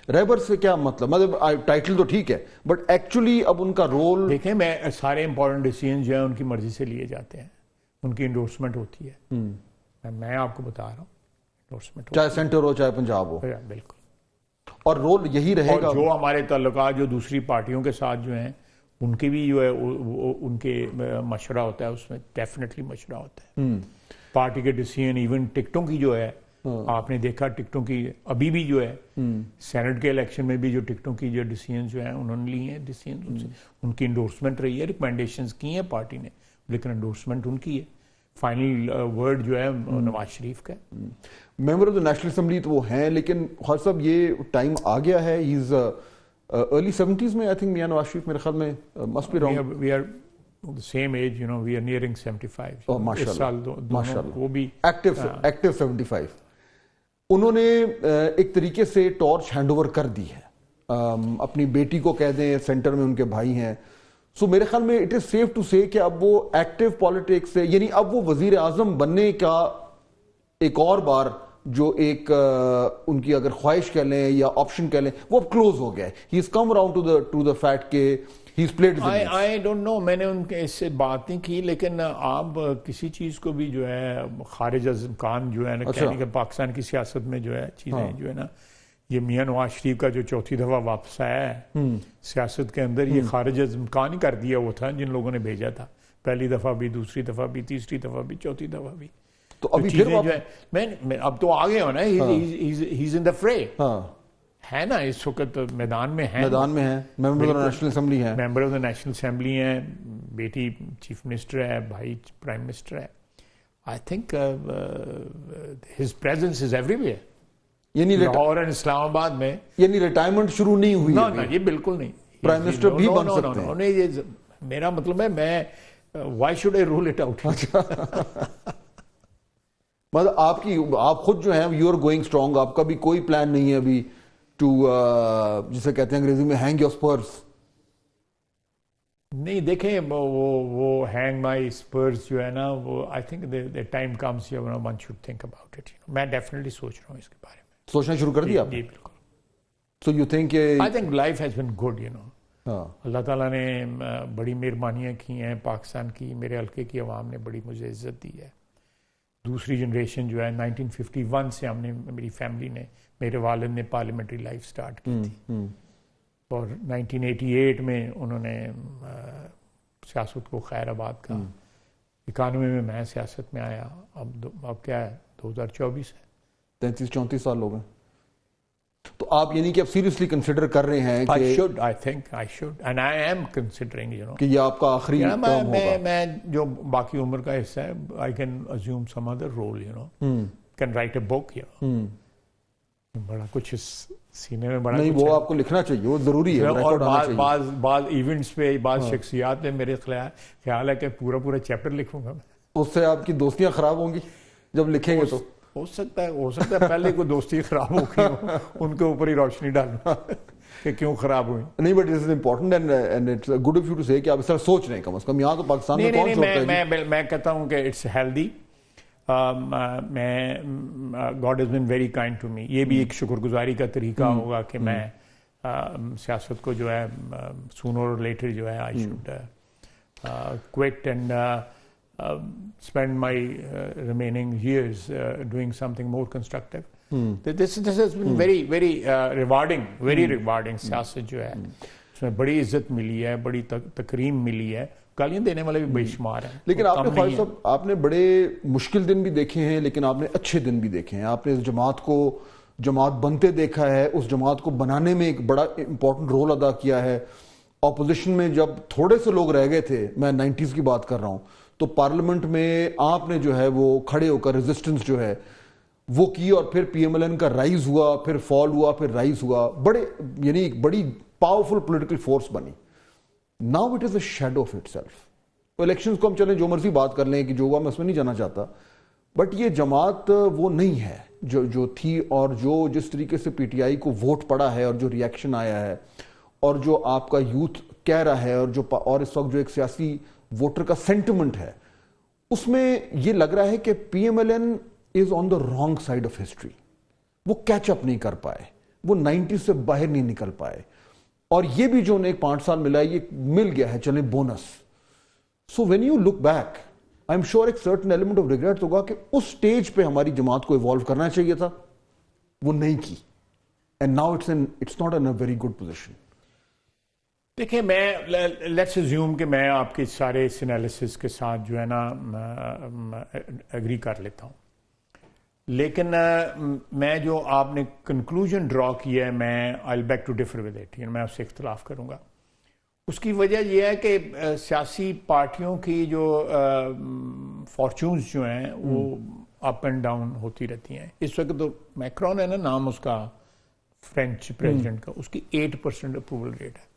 S1: رہبر سے کیا مطلب ٹائٹل تو ٹھیک ہے بٹ ایکچولی اب ان کا رول
S2: دیکھیں میں سارے امپورٹنٹ ڈیسیژن جو ہیں ان کی مرضی سے لیے جاتے ہیں, ان کی انڈورسمنٹ ہوتی ہے. میں آپ کو بتا رہا ہوں انڈورسمنٹ
S1: چاہے سینٹر ہو چاہے پنجاب ہو,
S2: بالکل.
S1: اور رول یہی رہے گا.
S2: جو ہمارے تعلقات جو دوسری پارٹیوں کے ساتھ جو ہیں ان کی بھی جو ہے ان کے مشورہ ہوتا ہے, اس میں ڈیفینیٹلی مشورہ ہوتا ہے. پارٹی کے ڈیسیژن ایون ٹکٹوں کی جو ہے آپ نے دیکھا ٹکٹوں کی ابھی بھی جو ہے سینٹ کے الیکشن میں بھی جو ٹکٹوں کی جو ڈیسیژن جو ہیں انہوں نے لی ہیں ڈیسیژن, ان کی انڈورسمنٹ رہی ہے, ریکمنڈیشنز کی ہیں پارٹی نے, لیکن انڈورسمنٹ ان کی ہے. فائنل ورڈ جو ہے نواز شریف کا ہے.
S1: ممبر آف دا نیشنل اسمبلی تو وہ ہیں, لیکن خالد صاحب یہ ٹائم آ گیا ہے, ہی از ارلی 70s میں, آئی تھنک میاں نواز شریف میرے خیال میں must be wrong.
S2: We are the same age, you know, we are nearing 75.
S1: ماشاء اللہ
S2: وہ بھی
S1: ایکٹیو 75. انہوں نے ایک طریقے سے ٹارچ ہینڈ اوور کر دی ہے, اپنی بیٹی کو کہہ دیں, سینٹر میں ان کے بھائی ہیں. سو میرے خیال میں it is safe to say کہ اب وہ ایکٹیو پالیٹکس سے, یعنی اب وہ وزیر اعظم بننے کا ایک اور بار جو ایک ان کی اگر خواہش کہہ لیں یا آپشن کہہ لیں وہ اب کلوز ہو گیا ہے. He is come around to the fact کہ he is played.
S2: I don't know, میں نے ان کے اس سے بات نہیں کی, لیکن آپ کسی چیز کو بھی جو ہے خارج از امکان جو ہے نا کہنے کہ پاکستان کی سیاست میں جو ہے چیزیں جو ہے نا, یہ میاں نواز شریف کا جو چوتھی دفعہ واپس آیا ہے سیاست کے اندر, یہ خارج از امکان ہی کر دیا وہ تھا جن لوگوں نے بھیجا تھا, پہلی دفعہ بھی, دوسری دفعہ بھی, تیسری دفعہ بھی, چوتھی دفعہ بھی.
S1: تو ابھی پھر
S2: جو ہے میں اب تو آگے ہو نا, ہی از ان دا فرے ہے نا, اس وقت میدان میں ہیں,
S1: member of the national assembly ہیں,
S2: member of the national assembly ہیں, بیٹی چیف منسٹر ہے, بھائی پرائم منسٹر ہے. I think his presence is everywhere,
S1: یعنی
S2: لاہور اینڈ اسلام آباد میں.
S1: یعنی ریٹائرمنٹ شروع نہیں ہوئی؟
S2: نہ یہ بالکل نہیں.
S1: پرائم منسٹر بھی بن سکتے ہیں.
S2: میرا مطلب ہے میں why should I rule it out.
S1: مطلب آپ خود جو ہیں یو آر گوئنگ اسٹرانگ, آپ کا بھی کوئی پلان نہیں ہے ابھی ٹو جسے کہتے ہیں انگریزی میں ہینگ یور اسپرز؟
S2: نہیں دیکھیں وہ ہینگ مائی اسپرز جو ہے نا, وہ I think the time comes one should think about it. میں ڈیفینیٹلی سوچ رہا ہوں اس کے بارے میں.
S1: سوچنا شروع کر دیا آپ نے؟
S2: جی بالکل.
S1: So you think
S2: I think life has been good, you know, اللہ تعالیٰ نے بڑی مہربانیاں کی ہیں پاکستان کی, میرے حلقے کی عوام نے بڑی مجھے عزت دی ہے. دوسری جنریشن جو ہے 1951 سے ہم نے, میری فیملی نے, میرے والد نے پارلیمنٹری لائف سٹارٹ کی تھی, اور 1988 میں انہوں نے سیاست کو خیر آباد کا. 91 میں میں سیاست میں آیا, اب کیا ہے 2024 ہے,
S1: 33-34 سال ہو گئے. تو آپ یعنی کہ اب سیریسلی کنسیڈر کر رہے ہیں کہ
S2: I should and I am considering, you know,
S1: کہ یہ آپ کا آخری ٹرم ہوگا.
S2: میں جو باقی عمر کا حصہ ہے, I can assume some other role, you know, can write a book, you know. بڑا کچھ سینے میں بڑا
S1: نہیں, وہ آپ کو لکھنا چاہیے, وہ ضروری ہے.
S2: اور بعض ایونٹس پہ, بعض شخصیات پہ میرے خیال ہے کہ پورا چیپٹر لکھوں گا.
S1: اس سے آپ کی دوستیاں خراب ہوں گی جب لکھیں گے تو.
S2: ہو سکتا ہے پہلے کوئی دوستی خراب ہو گئی ہو, ان کے اوپر ہی روشنی ڈالنا کہ کیوں خراب ہوئی. نہیں,
S1: but it is important and it's good of you to say کہ آپ اس طرح سوچ رہے ہیں. کم از کم یہاں تو پاکستان میں کون سوچتا ہے.
S2: میں کہتا ہوں کہ اٹس ہیلدی. میں God has been very kind to me. یہ بھی ایک شکر گزاری کا طریقہ ہوگا کہ میں سیاست کو جو ہے سونر اور لیٹر جو ہے I should quit and spend my remaining years doing something more constructive. This has been very rewarding. سیاست جو ہے اس میں بڑی عزت ملی ہے, بڑی تکریم ملی ہے, گالیاں دینے والے بھی بے شمار ہیں.
S1: لیکن آپ نے خالد صاحب, آپ نے بڑے مشکل دن بھی دیکھے ہیں, لیکن آپ نے اچھے دن بھی دیکھے ہیں. آپ نے اس جماعت بنتے دیکھا ہے, اس جماعت کو بنانے میں ایک بڑا امپورٹنٹ رول ادا کیا ہے. اپوزیشن میں جب تھوڑے سے لوگ رہ گئے تھے, میں 90s کی بات کر رہا ہوں, تو پارلیمنٹ میں آپ نے جو ہے وہ کھڑے ہو کر ریزسٹنس جو ہے وہ کی, اور پھر پی ایم ایل این کا رائز ہوا, پھر فال ہوا, پھر رائز ہوا. یعنی ایک بڑی پاورفل پولیٹیکل فورس بنی. Now it is a shadow of it self. Elections کو ہم چلیں جو مرضی بات کر لیں کہ جو ہوا, میں اس میں نہیں جانا چاہتا, بٹ یہ جماعت وہ نہیں ہے جو تھی, اور جو جس طریقے سے پی ٹی آئی کو ووٹ پڑا ہے, اور جو ریئیکشن آیا ہے, اور جو آپ کا یوتھ کہہ رہا ہے, اور اس وقت جو ایک سیاسی ووٹر کا سینٹیمنٹ ہے, اس میں یہ لگ رہا ہے کہ P M L N is on the wrong side of history. وہ کیچ اپ نہیں کر پائے. وہ 90 سے باہر نہیں نکل پائے, اور یہ بھی جو انہیں ایک 5 سال ملا ہے یہ مل گیا ہے چلیں bonus. So when you look back I'm sure ایک سرٹن ایلیمنٹ آف ریگریٹ ہوگا کہ اس سٹیج پہ ہماری جماعت کو ایوالو کرنا چاہیے تھا, وہ نہیں کی, and now it's not in a very good position.
S2: دیکھیں میں لیٹس ایزیوم کہ میں آپ کے سارے اس انالیسس کے ساتھ جو ہے نا ایگری کر لیتا ہوں, لیکن میں جو آپ نے کنکلوژن ڈرا کیا ہے میں I beg to differ with it, میں اس سے اختلاف کروں گا. اس کی وجہ یہ ہے کہ سیاسی پارٹیوں کی جو فارچونز جو ہیں وہ اپ اینڈ ڈاؤن ہوتی رہتی ہیں. اس وقت تو میکرون ہے نا نام اس کا فرینچ پریزیڈنٹ کا, اس کی 8% اپروول ریٹ ہے.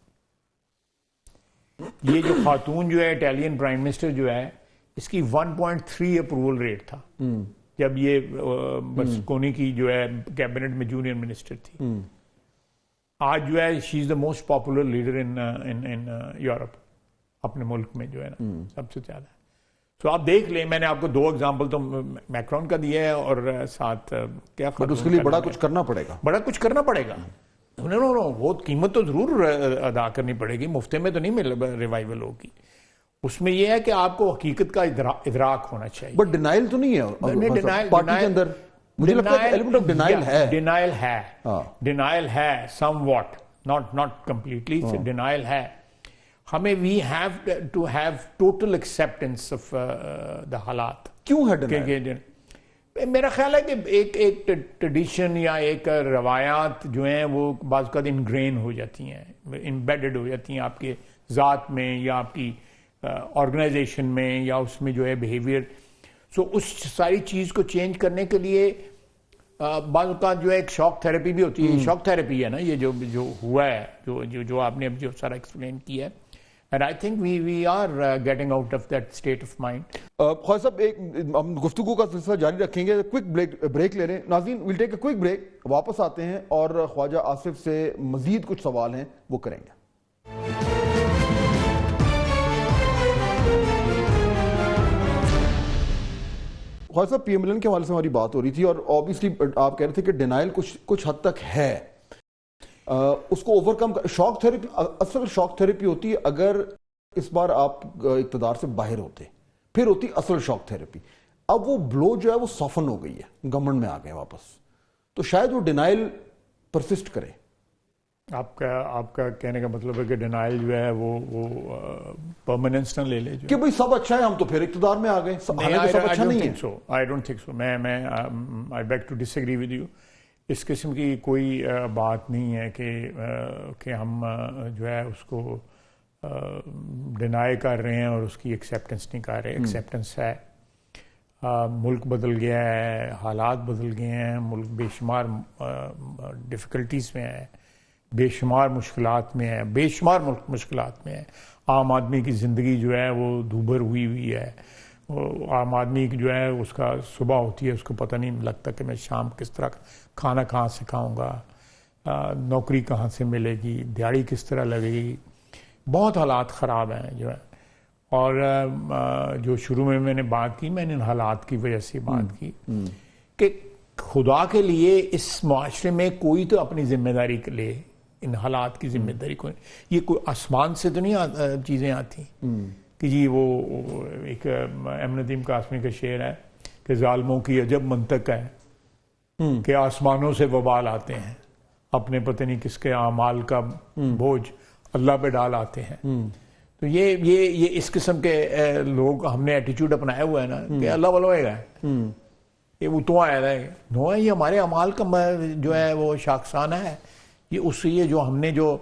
S2: یہ جو خاتون جو ہے اٹالین پرائم منسٹر جو ہے اس کی 1.3 اپروول ریٹ تھا جب یہ برسکونی کی جو ہے کیبنٹ میں جونیئر منسٹر تھی. آج جو ہے she is the most popular leader in Europe, اپنے ملک میں جو ہے نا سب سے زیادہ. سو آپ دیکھ لیں, میں نے آپ کو 2 ایگزامپل تو میکرون کا دیا ہے اور ساتھ کیا
S1: اس کے لیے بڑا کچھ کرنا پڑے گا,
S2: بڑا کچھ کرنا پڑے گا. وہ قیمت تو ضرور ادا کرنی پڑے گی, مفتے میں تو نہیں ریوائول ہوگی. اس میں یہ ہے کہ آپ کو حقیقت کا ادراک ہونا چاہیے.
S1: بٹ ڈینائل تو نہیں ہے پارٹی کے اندر, مجھے لگتا ہے ایلیمنٹ آف ڈینائل ہے.
S2: ڈینائل ہے somewhat, not completely denial ہے. ہمیں we have to have total acceptance of the حالات.
S1: کیوں ہے ڈینائل؟
S2: میرا خیال ہے کہ ایک ٹریڈیشن یا ایک روایات جو ہیں وہ بعض اوقات انگرین ہو جاتی ہیں, امبیڈڈ ہو جاتی ہیں آپ کے ذات میں یا آپ کی آرگنائزیشن میں یا اس میں جو ہے بیہیویئر. سو اس ساری چیز کو چینج کرنے کے لیے بعض اوقات جو ہے ایک شاک تھراپی بھی ہوتی ہے. شاک تھراپی ہے نا یہ جو ہوا ہے, جو آپ نے اب جو سارا ایکسپلین کیا ہے. And I think we are getting out of that state of mind.
S1: خواجہ صاحب ہم گفتگو کا سلسلہ جاری رکھیں گے, کوئک بریک لے رہے ہیں. ناظرین we'll take a quick break, واپس آتے ہیں اور خواجہ آصف سے مزید کچھ سوال ہیں وہ کریں گے. خواجہ صاحب پی ایم ایل این کے حوالے سے ہماری بات ہو رہی تھی اور آبویسلی آپ کہہ رہے تھے کہ ڈینائل کچھ حد تک ہے, اس کو اوور کم. شاک تھراپی اصل شاک تھراپی ہوتی ہے اگر اس بار آپ اقتدار سے باہر ہوتے, پھر ہوتی اصل شاک تھراپی. اب وہ بلو جو ہے وہ سافن ہو گئی ہے, گورنمنٹ میں آ گئے واپس, تو شاید وہ ڈینائل پرسسٹ کرے.
S2: آپ کا کہنے کا مطلب ہے کہ ڈینائل جو ہے وہ پرماننس نہ لے لے
S1: کہ بھئی سب اچھا ہے, ہم تو پھر اقتدار میں آ گئے, حالانکہ سب اچھا نہیں ہے.
S2: I don't think so. میں I beg to disagree with you. اس قسم کی کوئی بات نہیں ہے کہ ہم جو ہے اس کو ڈینائی کر رہے ہیں اور اس کی ایکسیپٹنس نہیں کر رہے. ایکسیپٹنس ہے. ملک بدل گیا ہے, حالات بدل گئے ہیں, ملک بے شمار ڈیفیکلٹیز میں ہے, بے شمار مشکلات میں ہے, بے شمار مشکلات میں ہے. عام آدمی کی زندگی جو ہے وہ دوبھر ہوئی ہے. عام آدمی جو ہے اس کا صبح ہوتی ہے اس کو پتہ نہیں لگتا کہ میں شام کس طرح کھانا کہاں سے کھاؤں گا, نوکری کہاں سے ملے گی, دیہڑی کس طرح لگے گی. بہت حالات خراب ہیں جو ہے. اور جو شروع میں میں نے بات کی, میں نے ان حالات کی وجہ سے بات کی کہ خدا کے لیے اس معاشرے میں کوئی تو اپنی ذمہ داری لے, ان حالات کی ذمہ داری کو. یہ کوئی آسمان سے تو نہیں چیزیں آتی کہ جی وہ ایک احمد ندیم قاسمی کا شعر ہے کہ ظالموں کی عجب منطق ہے کہ آسمانوں سے وبال آتے ہیں, اپنے پتہ نہیں کس کے اعمال کا بوجھ اللہ پہ ڈال آتے ہیں. تو یہ اس قسم کے لوگ ہم نے ایٹیچیوڈ اپنایا ہوا ہے نا کہ اللہ والا ہوئے گا, یہ وہ تو آیا ہے نو ہے, یہ ہمارے اعمال کا جو ہے وہ شاخسانہ ہے. یہ جو ہم نے جو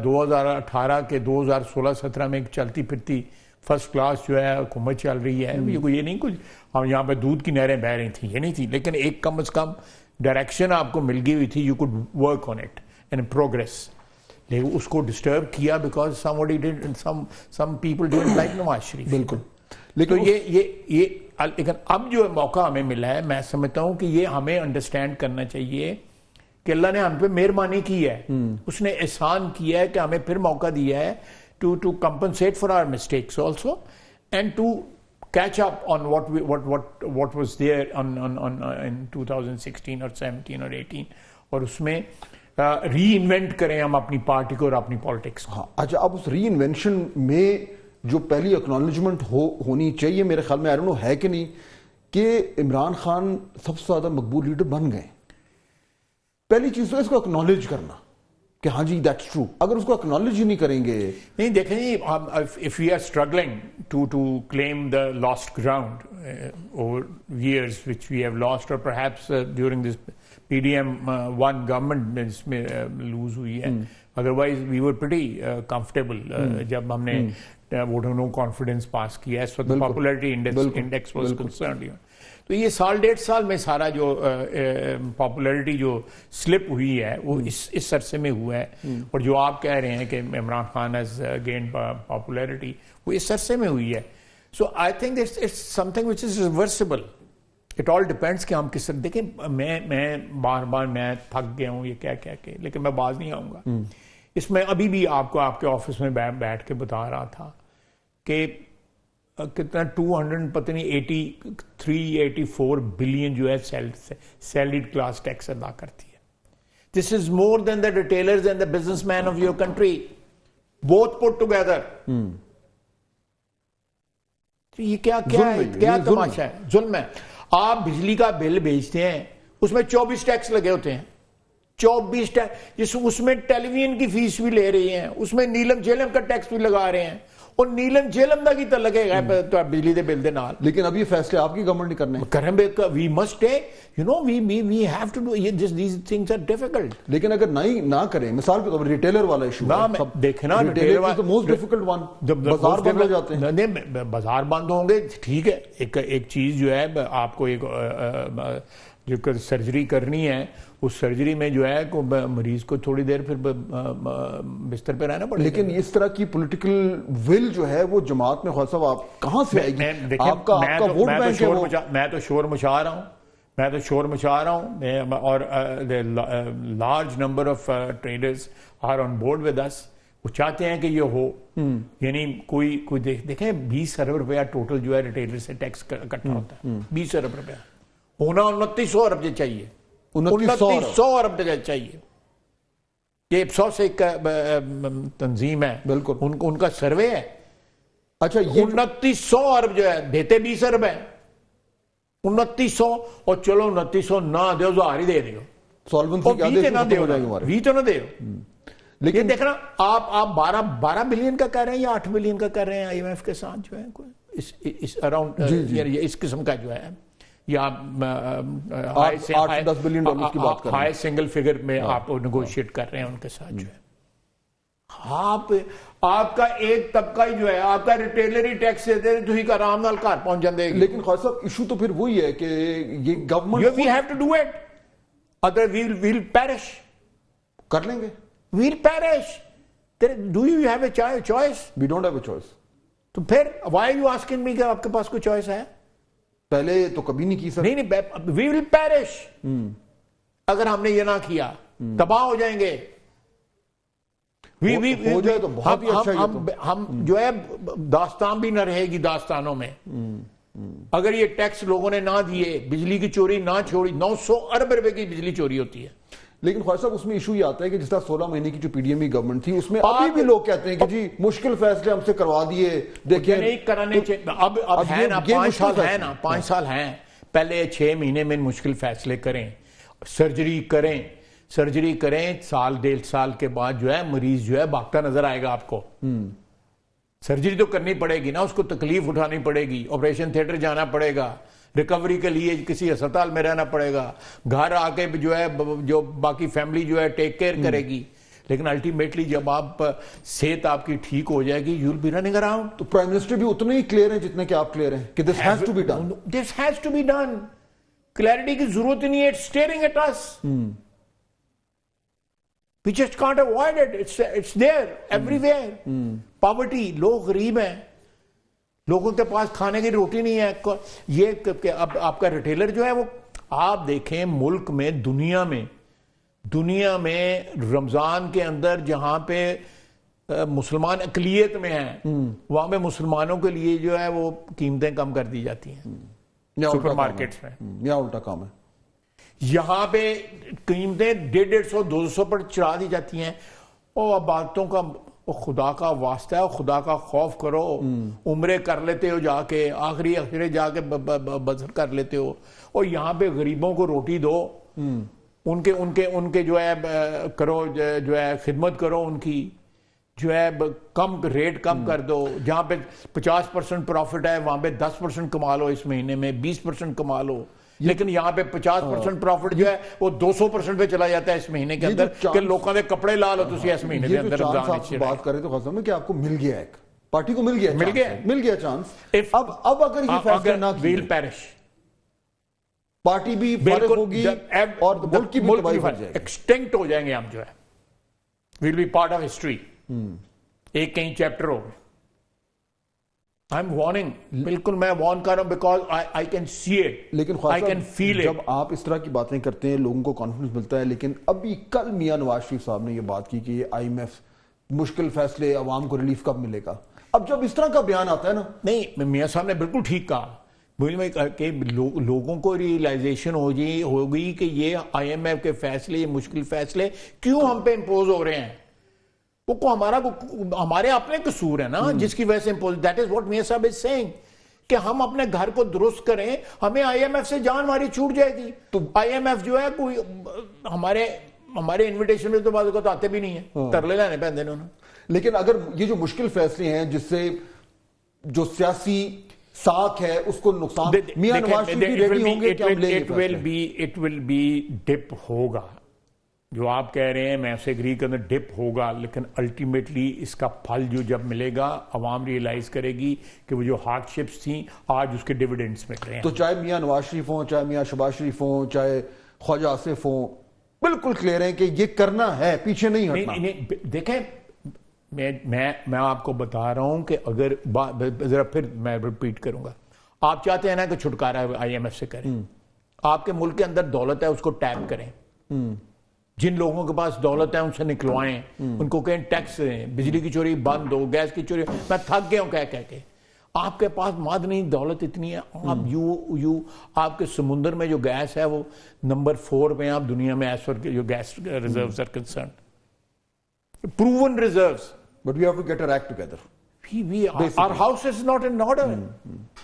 S2: 2018 کے 2016-17 میں چلتی پھرتی فرسٹ کلاس جو ہے حکومت چل رہی ہے, یہ نہیں کچھ ہم یہاں پہ دودھ کی نہریں بہہ رہی تھیں, یہ نہیں تھی, لیکن ایک کم از کم ڈائریکشن آپ کو مل گئی ہوئی تھی. You could work on it and progress. لیکن اس کو ڈسٹرب کیا because some people didn't like Nawaz Sharif.
S1: بالکل.
S2: لیکن لیکن اب جو موقع ہمیں ملا ہے, میں سمجھتا ہوں کہ یہ ہمیں انڈرسٹینڈ کرنا چاہیے کہ اللہ نے ہم پہ مہربانی کی ہے, اس نے احسان کیا ہے کہ ہمیں پھر موقع دیا ہے to compensate for our mistakes also and to catch up on what was there in 2016 or 17 or 18. اور اس میں ری انوینٹ کریں ہم اپنی پارٹی کو اور اپنی پالیٹکس کو.
S1: ہاں اچھا، اب اس ری انوینشن میں جو پہلی اکنالجمنٹ ہونی چاہیے میرے خیال میں، آئی ڈونٹ نو ہے کہ نہیں، کہ عمران خان سب سے زیادہ مقبول لیڈر بن گئے. پہلی چیز تو اس کو اکنالج کرنا کہ ہاں جی دیٹس ٹرو. اگر اس کو اکنالج ہی نہیں کریں گے،
S2: نہیں دیکھیں جی، if we are struggling to claim the lost ground over years which we have lost, or perhaps during this PDM one government اس میں lose ہوئی ہے. otherwise we were pretty comfortable جب ہم نے ووٹ نو کانفیڈنس پاس کیا ہے. so the popularity index was concerned. تو یہ سال 1.5 سال میں سارا جو پاپولیرٹی جو سلپ ہوئی ہے وہ اس عرصے میں ہوا ہے. اور جو آپ کہہ رہے ہیں کہ Imran Khan has gained popularity, وہ اس عرصے میں ہوئی ہے. So I think it's something which is reversible. It all depends کہ ہم کس طرح. دیکھیں میں بار بار میں تھک گیا ہوں یہ کہہ کے، لیکن میں باز نہیں آؤں گا اس میں. ابھی بھی آپ کو آپ کے آفس میں بیٹھ کے بتا رہا تھا کہ کتنا 200 پتہ نہیں 84 بلین جو ہے سیلریڈ کلاس ٹیکس ادا کرتی ہے. This is more than the retailers and the businessman of your country both put together. یہ کیا تماشا ہے؟ ظلم ہے. آپ بجلی کا بل بھیجتے ہیں، اس میں 24 ٹیکس لگے ہوتے ہیں. 24 ٹیکس، اس میں ٹیلی ویژن کی فیس بھی لے رہی ہیں، اس میں نیلم جیلم کا ٹیکس بھی لگا رہے ہیں، اور نیلم جیلم دا کی تو لگے گا بجلی دے بل دے نال.
S1: لیکن اب یہ فیصلے آپ کی گورنمنٹ نے
S2: کرنے we must we have to do these things are difficult.
S1: لیکن اگر نہ کریں، مثال کے طور پر ریٹیلر والا ایشو
S2: دیکھیں نا، ریٹیلر
S1: موسٹ ڈیفیکلٹ ون، جب بازار بند ہو جاتے ہیں.
S2: نہیں بازار بند ہوں گے ٹھیک ہے. ایک چیز جو ہے آپ کو ایک جو سرجری کرنی ہے، اس سرجری میں جو ہے مریض کو تھوڑی دیر پھر بستر پہ رہنا پڑے.
S1: لیکن اس طرح کی پولیٹیکل ول جو ہے وہ جماعت میں خواص صاحب آپ کہاں سے آئے گی؟ آپ کا ووٹ بینک ہے.
S2: میں تو شور مچا رہا ہوں اور large number of traders are on board with us. وہ چاہتے ہیں کہ یہ ہو. یعنی کوئی دیکھیں 20 ارب روپیہ ٹوٹل جو ہے ریٹیلر سے ٹیکس اکٹھا ہوتا ہے. 20 ارب روپیہ ہونا 2900 ارب چاہیے. 2900 ارب چاہیے. یہ ابسوس سے ایک تنظیم ہے، بالکل ان کا سروے ہے.
S1: اچھا
S2: 2900 ارب جو ہے، دیتے 20 ارب ہے. 2900 اور چلو 2900 نہ دو، 1000 ہی دے دیو. وی تو نہ دو. لیکن دیکھنا آپ 12 بلین کا کہہ رہے ہیں یا 8 بلین کا کہہ رہے ہیں آئی ایم ایف کے ساتھ جو ہے اس اراؤنڈ اس قسم کا جو ہے، یا
S1: 8-10 بلین ڈالر کی بات کر رہے ہیں.
S2: ہائی سنگل فگر میں آپ نیگوشیٹ کر رہے ہیں ان کے ساتھ جو ہے. آپ کا ایک طبقہ ہی جو ہے آپ کا ریٹیلری ٹیکس دیتے تو ہی کا آرام نال گھر پہنچ جاندے.
S1: لیکن خواجہ صاحب ایشو تو پھر وہی ہے کہ یہ government
S2: we have to do it, other we'll perish.
S1: کر لیں گے.
S2: We'll perish. Do you have a choice?
S1: We don't have a choice.
S2: تو پھر وائی یو آسکنگ می کہ آپ کے پاس کوئی چوائس ہے؟
S1: پہلے تو کبھی نہیں کی سر.
S2: نہیں وی ول پیرش. اگر ہم نے یہ نہ کیا تباہ ہو جائیں گے.
S1: ہو جائے تو بہت ہی اچھا.
S2: ہم جو ہے داستان بھی نہ رہے گی داستانوں میں. اگر یہ ٹیکس لوگوں نے نہ دیے، بجلی کی چوری نہ چھوڑی، 900 ارب روپے کی بجلی چوری ہوتی ہے.
S1: لیکن خواجہ صاحب اس میں ایشو یہ آتا ہے کہ جس طرح 16 مہینے کی جو پی ڈی ایم ای گورنمنٹ تھی اس میں ابھی بھی لوگ کہتے ہیں کہ جی مشکل فیصلے ہم سے کروا دیے. دیکھیں
S2: نہیں کرانے چاہیے. اب ہے نا 5 سال ہے نا، 5 سال ہیں. پہلے 6 مہینے میں مشکل فیصلے کریں، سرجری کریں. سال 1.5 سال کے بعد جو ہے مریض جو ہے بھاگتا نظر آئے گا آپ کو. سرجری تو کرنی پڑے گی نا، اس کو تکلیف اٹھانی پڑے گی، آپریشن تھیٹر جانا پڑے گا، ریکوری کے لیے کسی اسپتال میں رہنا پڑے گا، گھر آ کے جو ہے جو باقی فیملی جو ہے ٹیک کیئر کرے گی. لیکن الٹیمیٹلی جب آپ صحت آپ کی ٹھیک ہو جائے گی، you will be running around.
S1: تو پرائم منسٹر بھی اتنے ہی کلیئر ہیں جتنے کہ آپ کلیئر ہیں کہ this has to be done.
S2: This has to be done. Clarity کی ضرورت ہی نہیں ہے. It's staring at us. We just can't avoid it. It's there everywhere. Poverty. لوگ غریب ہیں، لوگوں کے پاس کھانے کی روٹی نہیں ہے. یہ اب آپ کا ریٹیلر جو ہے وہ آپ دیکھیں ملک میں دنیا میں رمضان کے اندر جہاں پہ مسلمان اقلیت میں ہیں وہاں پہ مسلمانوں کے لیے جو ہے وہ قیمتیں کم کر دی جاتی ہیں سپر مارکیٹس میں.
S1: یا الٹا کام ہے.
S2: یہاں پہ قیمتیں 150-200 پر چڑھا دی جاتی ہیں. اور باتوں کا خدا کا واسطہ ہے, خدا کا خوف کرو. عمرے کر لیتے ہو جا کے, آخری اخرے جا کے بسر کر لیتے ہو, اور یہاں پہ غریبوں کو روٹی دو, ان کے جو ہے کرو, جو ہے خدمت کرو ان کی, جو ہے کم ریٹ کم کر دو. جہاں پہ 50% پروفٹ ہے وہاں پہ 10% کما لو اس مہینے میں, 20% کما لو. لیکن یہاں پہ 50% پروفٹ جو ہے وہ 200% پہ چلا جاتا ہے اس مہینے کے اندر, کہ لوگوں نے کپڑے لا لو تسی اس مہینے کے اندر.
S1: بات کریں تو خاص میں کہ آپ کو مل گیا, ایک پارٹی کو مل گیا چانس. اب اگر یہ فیصلہ نہ کیا,
S2: ویل پیرش,
S1: پارٹی بھی فارغ ہوگی اور ملک کی بھی تباہی ہو جائے گی,
S2: ایکسٹنکٹ ہو جائیں گے ہم, جو ہے will be part of history. ایک کہیں چیپٹر ہو. I'm warning, بالکل میں وارن کر رہا ہوں, because I can see it,
S1: لیکن
S2: I can feel it.
S1: جب آپ اس طرح کی باتیں کرتے ہیں لوگوں کو کانفیڈنس ملتا ہے, لیکن ابھی کل میاں نواز شریف صاحب نے یہ بات کی کہ یہ IMF مشکل فیصلے, عوام کو ریلیف کب ملے گا. اب جب اس طرح کا بیان آتا ہے نا,
S2: نہیں, میاں صاحب نے بالکل ٹھیک کہا, کہ لوگوں کو ریئلائزیشن ہوگی کہ یہ IMF کے فیصلے, یہ مشکل فیصلے کیوں ہم پہ امپوز ہو رہے ہیں. وہ ہمارے اپنے قصور ہے نا جس کی وجہ سے امپوز. دیٹ از واٹ میاں صاحب از سیئنگ, کہ ہم اپنے گھر کو درست کریں, ہمیں IMF سے جان ہماری چھوٹ جائے گی. تو IMF جو ہے کوئی ہمارے انویٹیشن میں تو بعض اوقات آتے بھی نہیں ہیں, ترلے لینے پہنتے انہوں نے.
S1: لیکن اگر یہ جو مشکل فیصلے ہیں جس سے جو سیاسی ساکھ ہے اس کو نقصان, میاں نواز شریف بھی ریڈی ہوں گے کہ ہم لیں گے.
S2: اٹ ول بی ڈپ ہوگا, جو آپ کہہ رہے ہیں میں اسے اگری کرنا, ڈپ ہوگا, لیکن الٹیمیٹلی اس کا پھل جو جب ملے گا عوام ریئلائز کرے گی کہ وہ جو ہارڈ شپس تھیں آج اس کے ڈیویڈنڈز مل رہے ہیں.
S1: تو چاہے میاں نواز شریف ہوں, چاہے میاں شہباز شریف ہوں, چاہے خواجہ آصف ہوں, بالکل کلیئر ہے کہ یہ کرنا ہے, پیچھے نہیں ہٹنا.
S2: دیکھیں میں آپ کو بتا رہا ہوں کہ اگر ذرا پھر میں ریپیٹ کروں گا, آپ چاہتے ہیں نا کہ چھٹکارا IMF سے کریں, آپ کے ملک کے اندر دولت ہے اس کو ٹیپ کریں, جن لوگوں کے پاس دولت ہے ان سے نکلوائیں, ان کو کہیں ٹیکس دیں, بجلی کی چوری بند ہو, گیس کی چوری. میں تھک گیا ہوں کہہ کے, آپ کے پاس معدنی دولت اتنی ہے, آپ آپ کے سمندر میں جو گیس ہے وہ نمبر 4 پہ آپ دنیا میں, ایز پر جو gas reserves are concerned, proven reserves.
S1: But we have to get our act together.
S2: Our house is not in order.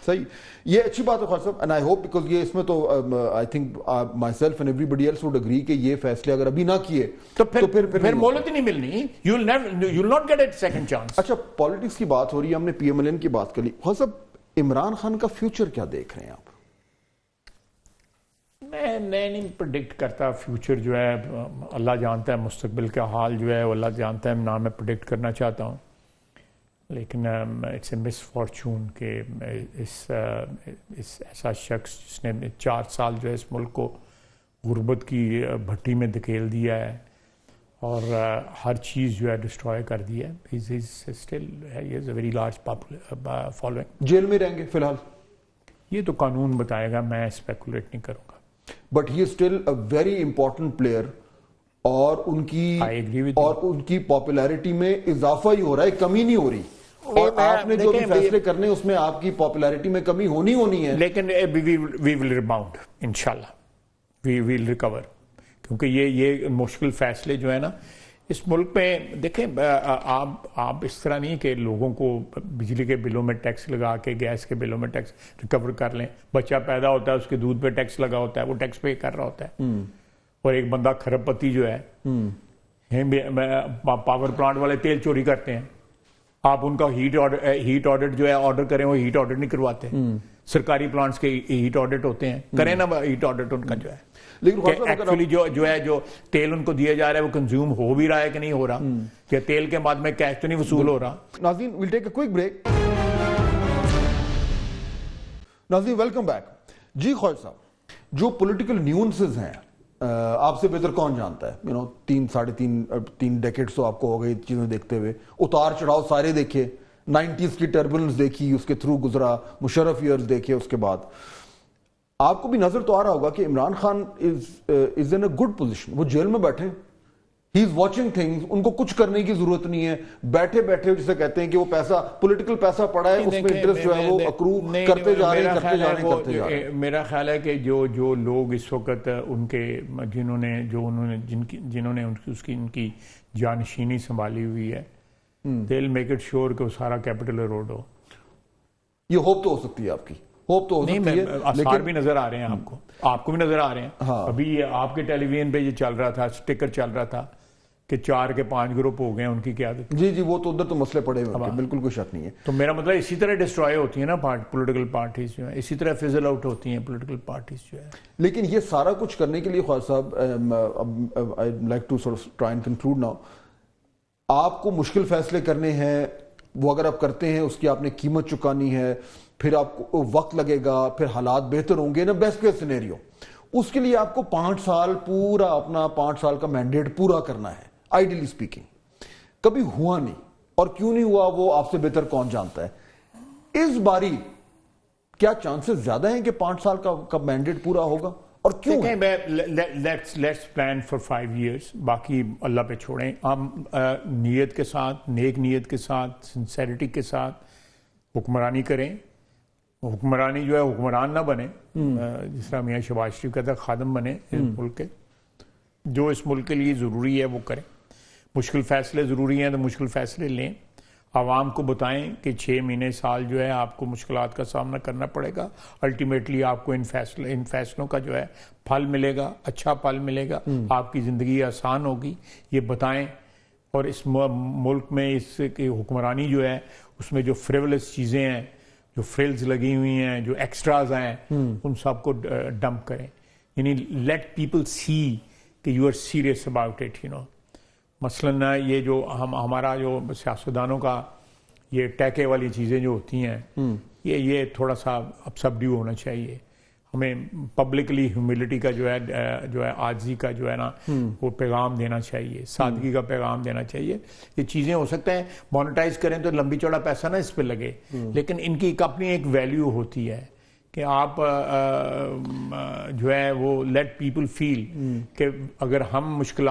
S1: صحیح, یہ اچھی بات ہے خواجہ صاحب, and I hope because یہ اس میں تو I think myself and everybody else would agree کہ یہ فیصلے اگر ابھی نہ کیے
S2: تو پھر مہلت ہی نہیں ملنی. You'll not get a second chance.
S1: اچھا, پالیٹکس کی بات ہو رہی ہے, ہم نے PMLN کی بات کر لی. خواجہ صاحب عمران خان کا فیوچر کیا دیکھ رہے ہیں آپ؟
S2: میں نہیں پریڈکٹ کرتا فیوچر, جو ہے اللہ جانتا ہے, مستقبل کا حال جو ہے وہ اللہ جانتا ہے, نہ میں پریڈکٹ کرنا چاہتا ہوں. لیکن اٹس اے مس فارچون کہ ایسا شخص جس نے 4 سال جو ہے اس ملک کو غربت کی بھٹی میں دھکیل دیا ہے اور ہر چیز جو ہے ڈسٹروائے کر دی ہے. He has a very large following.
S1: جیل میں رہیں گے فی الحال؟
S2: یہ تو قانون بتائے گا, میں اسپیکولیٹ نہیں کروں گا.
S1: But he is still a very important player, اور ان کی پاپولیرٹی میں اضافہ ہی ہو رہا ہے, کمی نہیں ہو رہی. اور آپ نے جو بھی فیصلے کرنے اس میں آپ کی پاپولیرٹی میں کمی ہونی ہے.
S2: لیکن we will rebound انشاءاللہ, we will recover. کیونکہ یہ مشکل فیصلے جو ہے نا اس ملک میں, دیکھیں آپ اس طرح نہیں کہ لوگوں کو بجلی کے بلوں میں ٹیکس لگا کے, گیس کے بلوں میں ٹیکس ریکور کر لیں. بچہ پیدا ہوتا ہے اس کے دودھ پہ ٹیکس لگا ہوتا ہے, وہ ٹیکس پے کر رہا ہوتا ہے. اور ایک بندہ کھرب پتی جو ہے پاور پلانٹ والے تیل چوری کرتے ہیں, آپ ان کا ہیٹ آڈٹ جو ہے آرڈر کریں, وہ ہیٹ آڈٹ نہیں کرواتے. سرکاری پلانٹس کے ہیٹ آڈٹ ہوتے ہیں, کریں نا ہیٹ آڈٹ ان کا جو ہے. لیکن ایکچولی جو تیل ان کو دیا جا رہا ہے وہ کنزیوم ہو بھی رہا ہے کہ نہیں ہو رہا, کہ تیل کے بعد میں کیش تو نہیں وصول ہو رہا.
S1: ناظرین we'll take a quick break. ناظرین ویلکم بیک. جی خواجہ صاحب, جو پولیٹیکل نیونسز ہیں آپ سے بہتر کون جانتا ہے, 3 ڈیکیڈز تو آپ کو ہو گئی چیزیں دیکھتے ہوئے, اتار چڑھاؤ سارے دیکھے, 90s کی ٹربولنس دیکھی, اس کے تھرو گزرا, مشرف ایئرز دیکھے, اس کے بعد آپ کو بھی نظر تو آ رہا ہوگا کہ عمران خان از ان اے گڈ پوزیشن. وہ جیل میں بیٹھے, ہی از واچنگ تھنگز, ان کو کچھ کرنے کی ضرورت نہیں ہے, بیٹھے بیٹھے جسے کہتے ہیں کہ وہ پیسہ پولیٹیکل پیسہ پڑا ہے اس میں انٹرسٹ جو ہے وہ اکرو کرتے جا رہے ہیں.
S2: میرا خیال ہے کہ جو لوگ اس وقت ان کے جنہوں نے ان کی جانشینی سنبھالی ہوئی ہے, دے ول میک اٹ شیور کہ وہ سارا کیپٹل ایروڈ ہو.
S1: یہ ہوپ تو ہو سکتی ہے آپ کی, ہوپ تو ہو سکتی ہے,
S2: آثار بھی نظر آ رہے ہیں آپ کو بھی نظر آ رہے ہیں. ابھی آپ کے ٹیلی ویژن پہ یہ چل رہا تھا, اسٹیکر چل رہا تھا کہ 4 کے 5 گروپ ہو گئے ہیں ان کی قیادت.
S1: جی وہ تو ادھر تو مسئلے پڑے ہوئے ہیں, بالکل کوئی شک نہیں ہے.
S2: تو میرا مطلب اسی طرح ڈسٹرائے ہوتی ہیں نا پولیٹیکل پارٹیز جو ہیں, اسی طرح فزل آؤٹ ہوتی ہیں پولیٹیکل پارٹیز جو ہے.
S1: لیکن یہ سارا کچھ کرنے کے لیے Khawaja Sahib, I like to sort of try and conclude now, آپ کو مشکل فیصلے کرنے ہیں, وہ اگر آپ کرتے ہیں اس کی آپ نے قیمت چکانی ہے, پھر آپ کو وقت لگے گا, پھر حالات بہتر ہوں گے نا, بیسٹ کیس سینیریو. اس کے لیے آپ کو 5 سال پورا اپنا 5 سال کا مینڈیٹ پورا کرنا ہے, آئیڈیلی اسپیکنگ. کبھی ہوا نہیں, اور کیوں نہیں ہوا وہ آپ سے بہتر کون جانتا ہے. اس باری کیا چانسز زیادہ ہیں کہ 5 سال کا مینڈیٹ پورا ہوگا, اور کیوں؟
S2: لیٹس پلان فار 5 ایئرس, باقی اللہ پہ چھوڑیں. ہم نیت کے ساتھ, نیک نیت کے ساتھ, سنسیریٹی کے ساتھ حکمرانی کریں. حکمرانی جو ہے حکمران نہ بنے, جس طرح میاں شہباز شریف کہتا ہے خادم بنے اس ملک کے. جو اس ملک کے لیے ضروری ہے وہ کریں. مشکل فیصلے ضروری ہیں تو مشکل فیصلے لیں. عوام کو بتائیں کہ 6 مہینے سال جو ہے آپ کو مشکلات کا سامنا کرنا پڑے گا, الٹیمیٹلی آپ کو ان فیصلوں کا جو ہے پھل ملے گا, اچھا پھل ملے گا, آپ کی زندگی آسان ہوگی, یہ بتائیں. اور اس ملک میں اس کی حکمرانی جو ہے اس میں جو فریولس چیزیں ہیں, جو فریلز لگی ہوئی ہیں, جو ایکسٹراز ہیں, ان سب کو ڈمپ کریں. یعنی لیٹ پیپل سی کہ you are serious about it. مثلاً یہ جو ہمارا جو سیاستدانوں کا یہ ٹیکے والی چیزیں جو ہوتی ہیں, یہ تھوڑا سا اب سبڈیو ہونا چاہیے. ہمیں پبلکلی ہیوملٹی کا جو ہے عاجزی کا جو ہے نا وہ پیغام دینا چاہیے, سادگی کا پیغام دینا چاہیے. یہ چیزیں ہو سکتا ہے مونیٹائز کریں تو لمبی چوڑا پیسہ نہ اس پہ لگے, لیکن ان کی اپنی ایک ویلیو ہوتی ہے کہ آپ جو ہے وہ لیٹ پیپل فیل کہ اگر ہم مشکل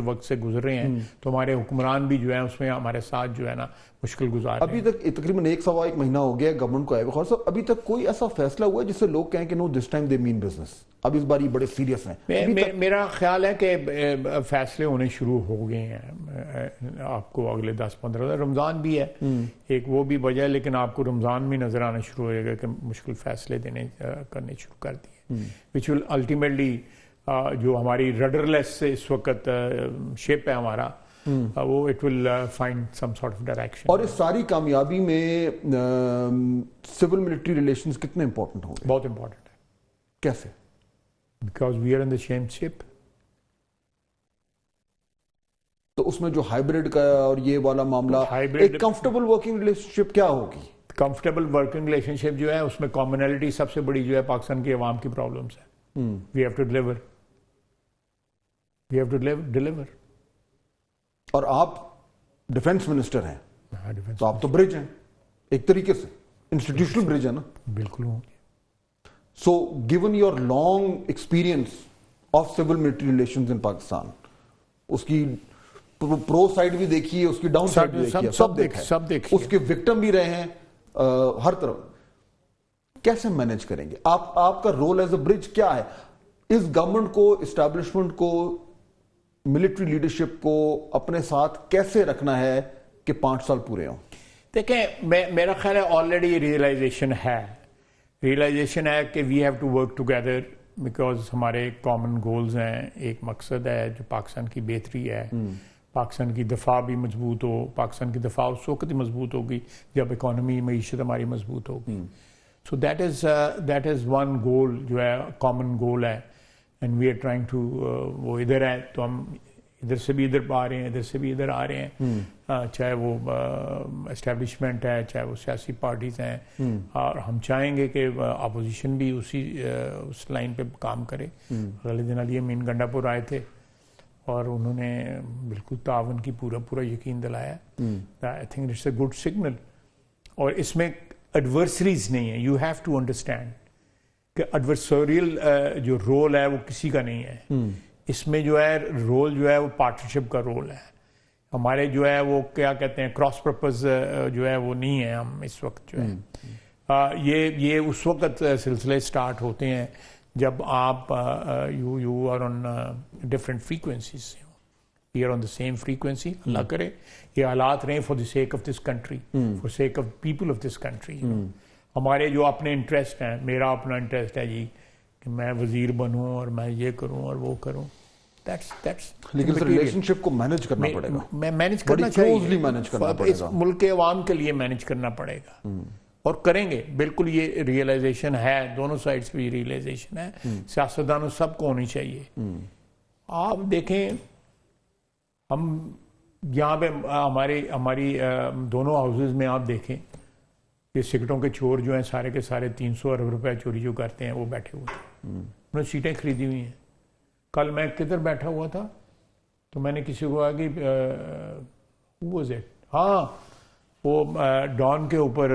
S2: وقت سے گزر رہے ہیں تو ہمارے حکمران بھی جو ہے اس میں ہمارے ساتھ جو ہے نا مشکل گزار.
S1: ابھی تک تقریباً 1 مہینہ ہو گیا گورنمنٹ کو آئے ہوئے, خاص ابھی تک کوئی ایسا فیصلہ ہوا ہے جس سے لوگ کہیں کہ نو this time they main business, اب اس بار یہ بڑے سیریس ہیں؟
S2: میرا خیال ہے کہ فیصلے ہونے شروع ہو گئے ہیں. آپ کو اگلے 10-15 رمضان بھی ہے ایک, وہ بھی وجہ ہے, لیکن آپ کو رمضان میں نظر آنا شروع ہو گا کہ مشکل فیصلے کرنے شروع کر دیے, وچ ول الٹیمیٹلی جو ہماری رڈرلیس اس وقت شپ ہے ہمارا, وہ it will find some sort of direction.
S1: اور اس ساری کامیابی میں سول ملٹری ریلیشنز کتنے امپورٹنٹ ہوں گے؟
S2: بہت امپورٹنٹ ہے.
S1: کیسے؟
S2: Because we are in the same ship.
S1: تو اس میں جو ہائیبریڈ کا اور یہ والا معاملہ, ایک کمفرٹیبل ورکنگ ریلیشن شپ کیا ہوگی؟
S2: کمفرٹیبل ورکنگ ریلیشن شپ جو ہے اس میں کامنلٹی سب سے بڑی جو ہے پاکستان کی عوام کی پرابلمس ہے. We have to deliver, we have to deliver.
S1: اور آپ ڈیفنس منسٹر ہیں تو آپ تو برج ہیں ایک طریقے سے, انسٹیٹیوشنل برج ہے نا.
S2: بالکل.
S1: So given your long experience of civil military relations in Pakistan, اس کی پرو سائڈ بھی دیکھیے, اس کی ڈاؤن سائڈ بھی دیکھیے, سب دیکھیے, اس کے وکٹم بھی رہے ہیں ہر طرف. کیسے مینج کریں گے آپ کا رول ایز اے برج کیا ہے اس گورنمنٹ کو, اسٹیبلشمنٹ کو, ملٹری لیڈرشپ کو اپنے ساتھ کیسے رکھنا ہے کہ 5 سال پورے ہوں؟
S2: دیکھیں میرا خیال ہے آلریڈی ریئلائزیشن ہے کہ we have to work together, because ہمارے کامن گولز ہیں. ایک مقصد ہے جو پاکستان کی بہتری ہے, پاکستان کی دفاع بھی مضبوط ہو. پاکستان کی دفاع اس وقت ہی مضبوط ہوگی جب اکانومی معیشت ہماری مضبوط ہوگی. So that is one goal جو ہے کامن گول ہے, and we are trying to, وہ ادھر ہے تو ہم ادھر سے بھی ادھر آ رہے ہیں, ادھر سے بھی ادھر آ رہے ہیں, چاہے وہ اسٹیبلشمنٹ ہے, چاہے وہ سیاسی پارٹیز ہیں, اور ہم چاہیں گے کہ اپوزیشن بھی اس لائن پہ کام کرے. اگلے دن علی امین گنڈا پور آئے تھے اور انہوں نے بالکل تعاون کی پورا یقین دلایا. I think it's a good signal. اور اس میں ایڈورسریز نہیں ہے. یو ہیو ٹو انڈرسٹینڈ کہ ایڈورسریل جو رول ہے وہ کسی کا نہیں ہے. اس میں جو ہے رول جو ہے وہ پارٹنرشپ کا رول ہے. ہمارے جو ہے وہ کیا کہتے ہیں کراس پرپز جو ہے وہ نہیں ہے. ہم اس وقت جو ہے یہ اس وقت سلسلے سٹارٹ ہوتے ہیں جب آپ you are on different frequencies. We are on the same frequency. اللہ کرے یہ حالات رہیں for the sake of this country, for sake of people of this country. ہمارے جو اپنے انٹرسٹ ہیں, میرا اپنا انٹرسٹ ہے جی کہ میں وزیر بنوں اور میں یہ کروں اور وہ کروں.
S1: لیکن ریلیشن شپ کو مینج کرنا پڑے گا.
S2: میں مینج کرنا چاہیے, اس ملک کے عوام کے لیے مینج کرنا پڑے گا اور کریں گے. بالکل یہ ریئلائزیشن ہے, دونوں سائڈ سے بھی ریئلائزیشن ہے, سیاستدانوں سب کو ہونی چاہیے. آپ دیکھیں ہم یہاں پہ ہماری دونوں ہاؤسز میں آپ دیکھیں کہ سگریٹوں کے چور جو ہیں سارے کے سارے 300 ارب روپے چوری جو کرتے ہیں وہ بیٹھے ہوئے ہیں. انہوں نے سیٹیں خریدی ہوئی ہیں. کل میں کدھر بیٹھا ہوا تھا تو میں نے کسی کو کہا کہ ہاں وہ ڈان کے اوپر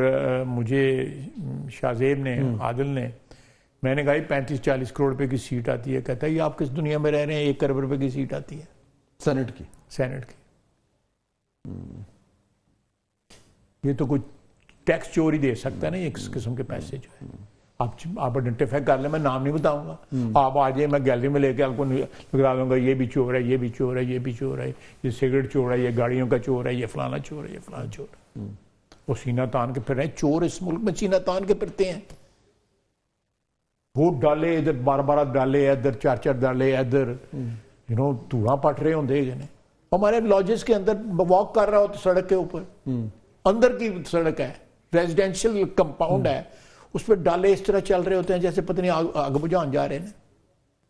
S2: مجھے شاہزیب نے عادل نے, میں نے کہا 35-40 کروڑ روپے کی سیٹ آتی ہے. کہتا ہے یہ آپ کس دنیا میں رہ رہے ہیں, 1 ارب روپے کی سیٹ آتی ہے
S1: سینٹ کی.
S2: یہ تو کوئی ٹیکس چوری دے سکتا ہے نا یہ قسم کے پیسے جو ہے. آپ آئیڈینٹیفائی کر لیں, میں نام نہیں بتاؤں گا, آپ آ جائیں میں گیلری میں لے کے آپ کو لگا دوں گا یہ بھی چور ہے, یہ بھی چور ہے, یہ بھی چور ہے, یہ سگریٹ چور ہے, یہ گاڑیوں کا چور ہے, یہ فلانا چور ہے, یہ فلانا چور ہے. وہ سینہ تان کے پھر رہے ہیں. چور اس ملک میں سینہ تان کے پھرتے ہیں. ووٹ ڈالے ادھر 12 ڈالے, ادھر 4 ڈالے, ادھر دھواں پٹ رہے ہوں. ہمارے لاجز کے اندر واک کر رہا ہو تو سڑک کے اوپر اندر کی سڑک ہے, ریزیڈینشل کمپاؤنڈ ہے, اس پہ ڈالے اس طرح چل رہے ہوتے ہیں جیسے پتہ نہیں آگ بجھان جا رہے ہیں.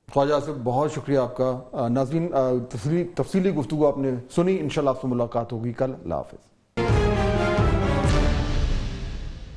S1: خواجہ آصف بہت شکریہ آپ کا. ناظرین تفصیلی گفتگو آپ نے سنی. انشاءاللہ آپ سے ملاقات ہوگی کل. اللہ حافظ.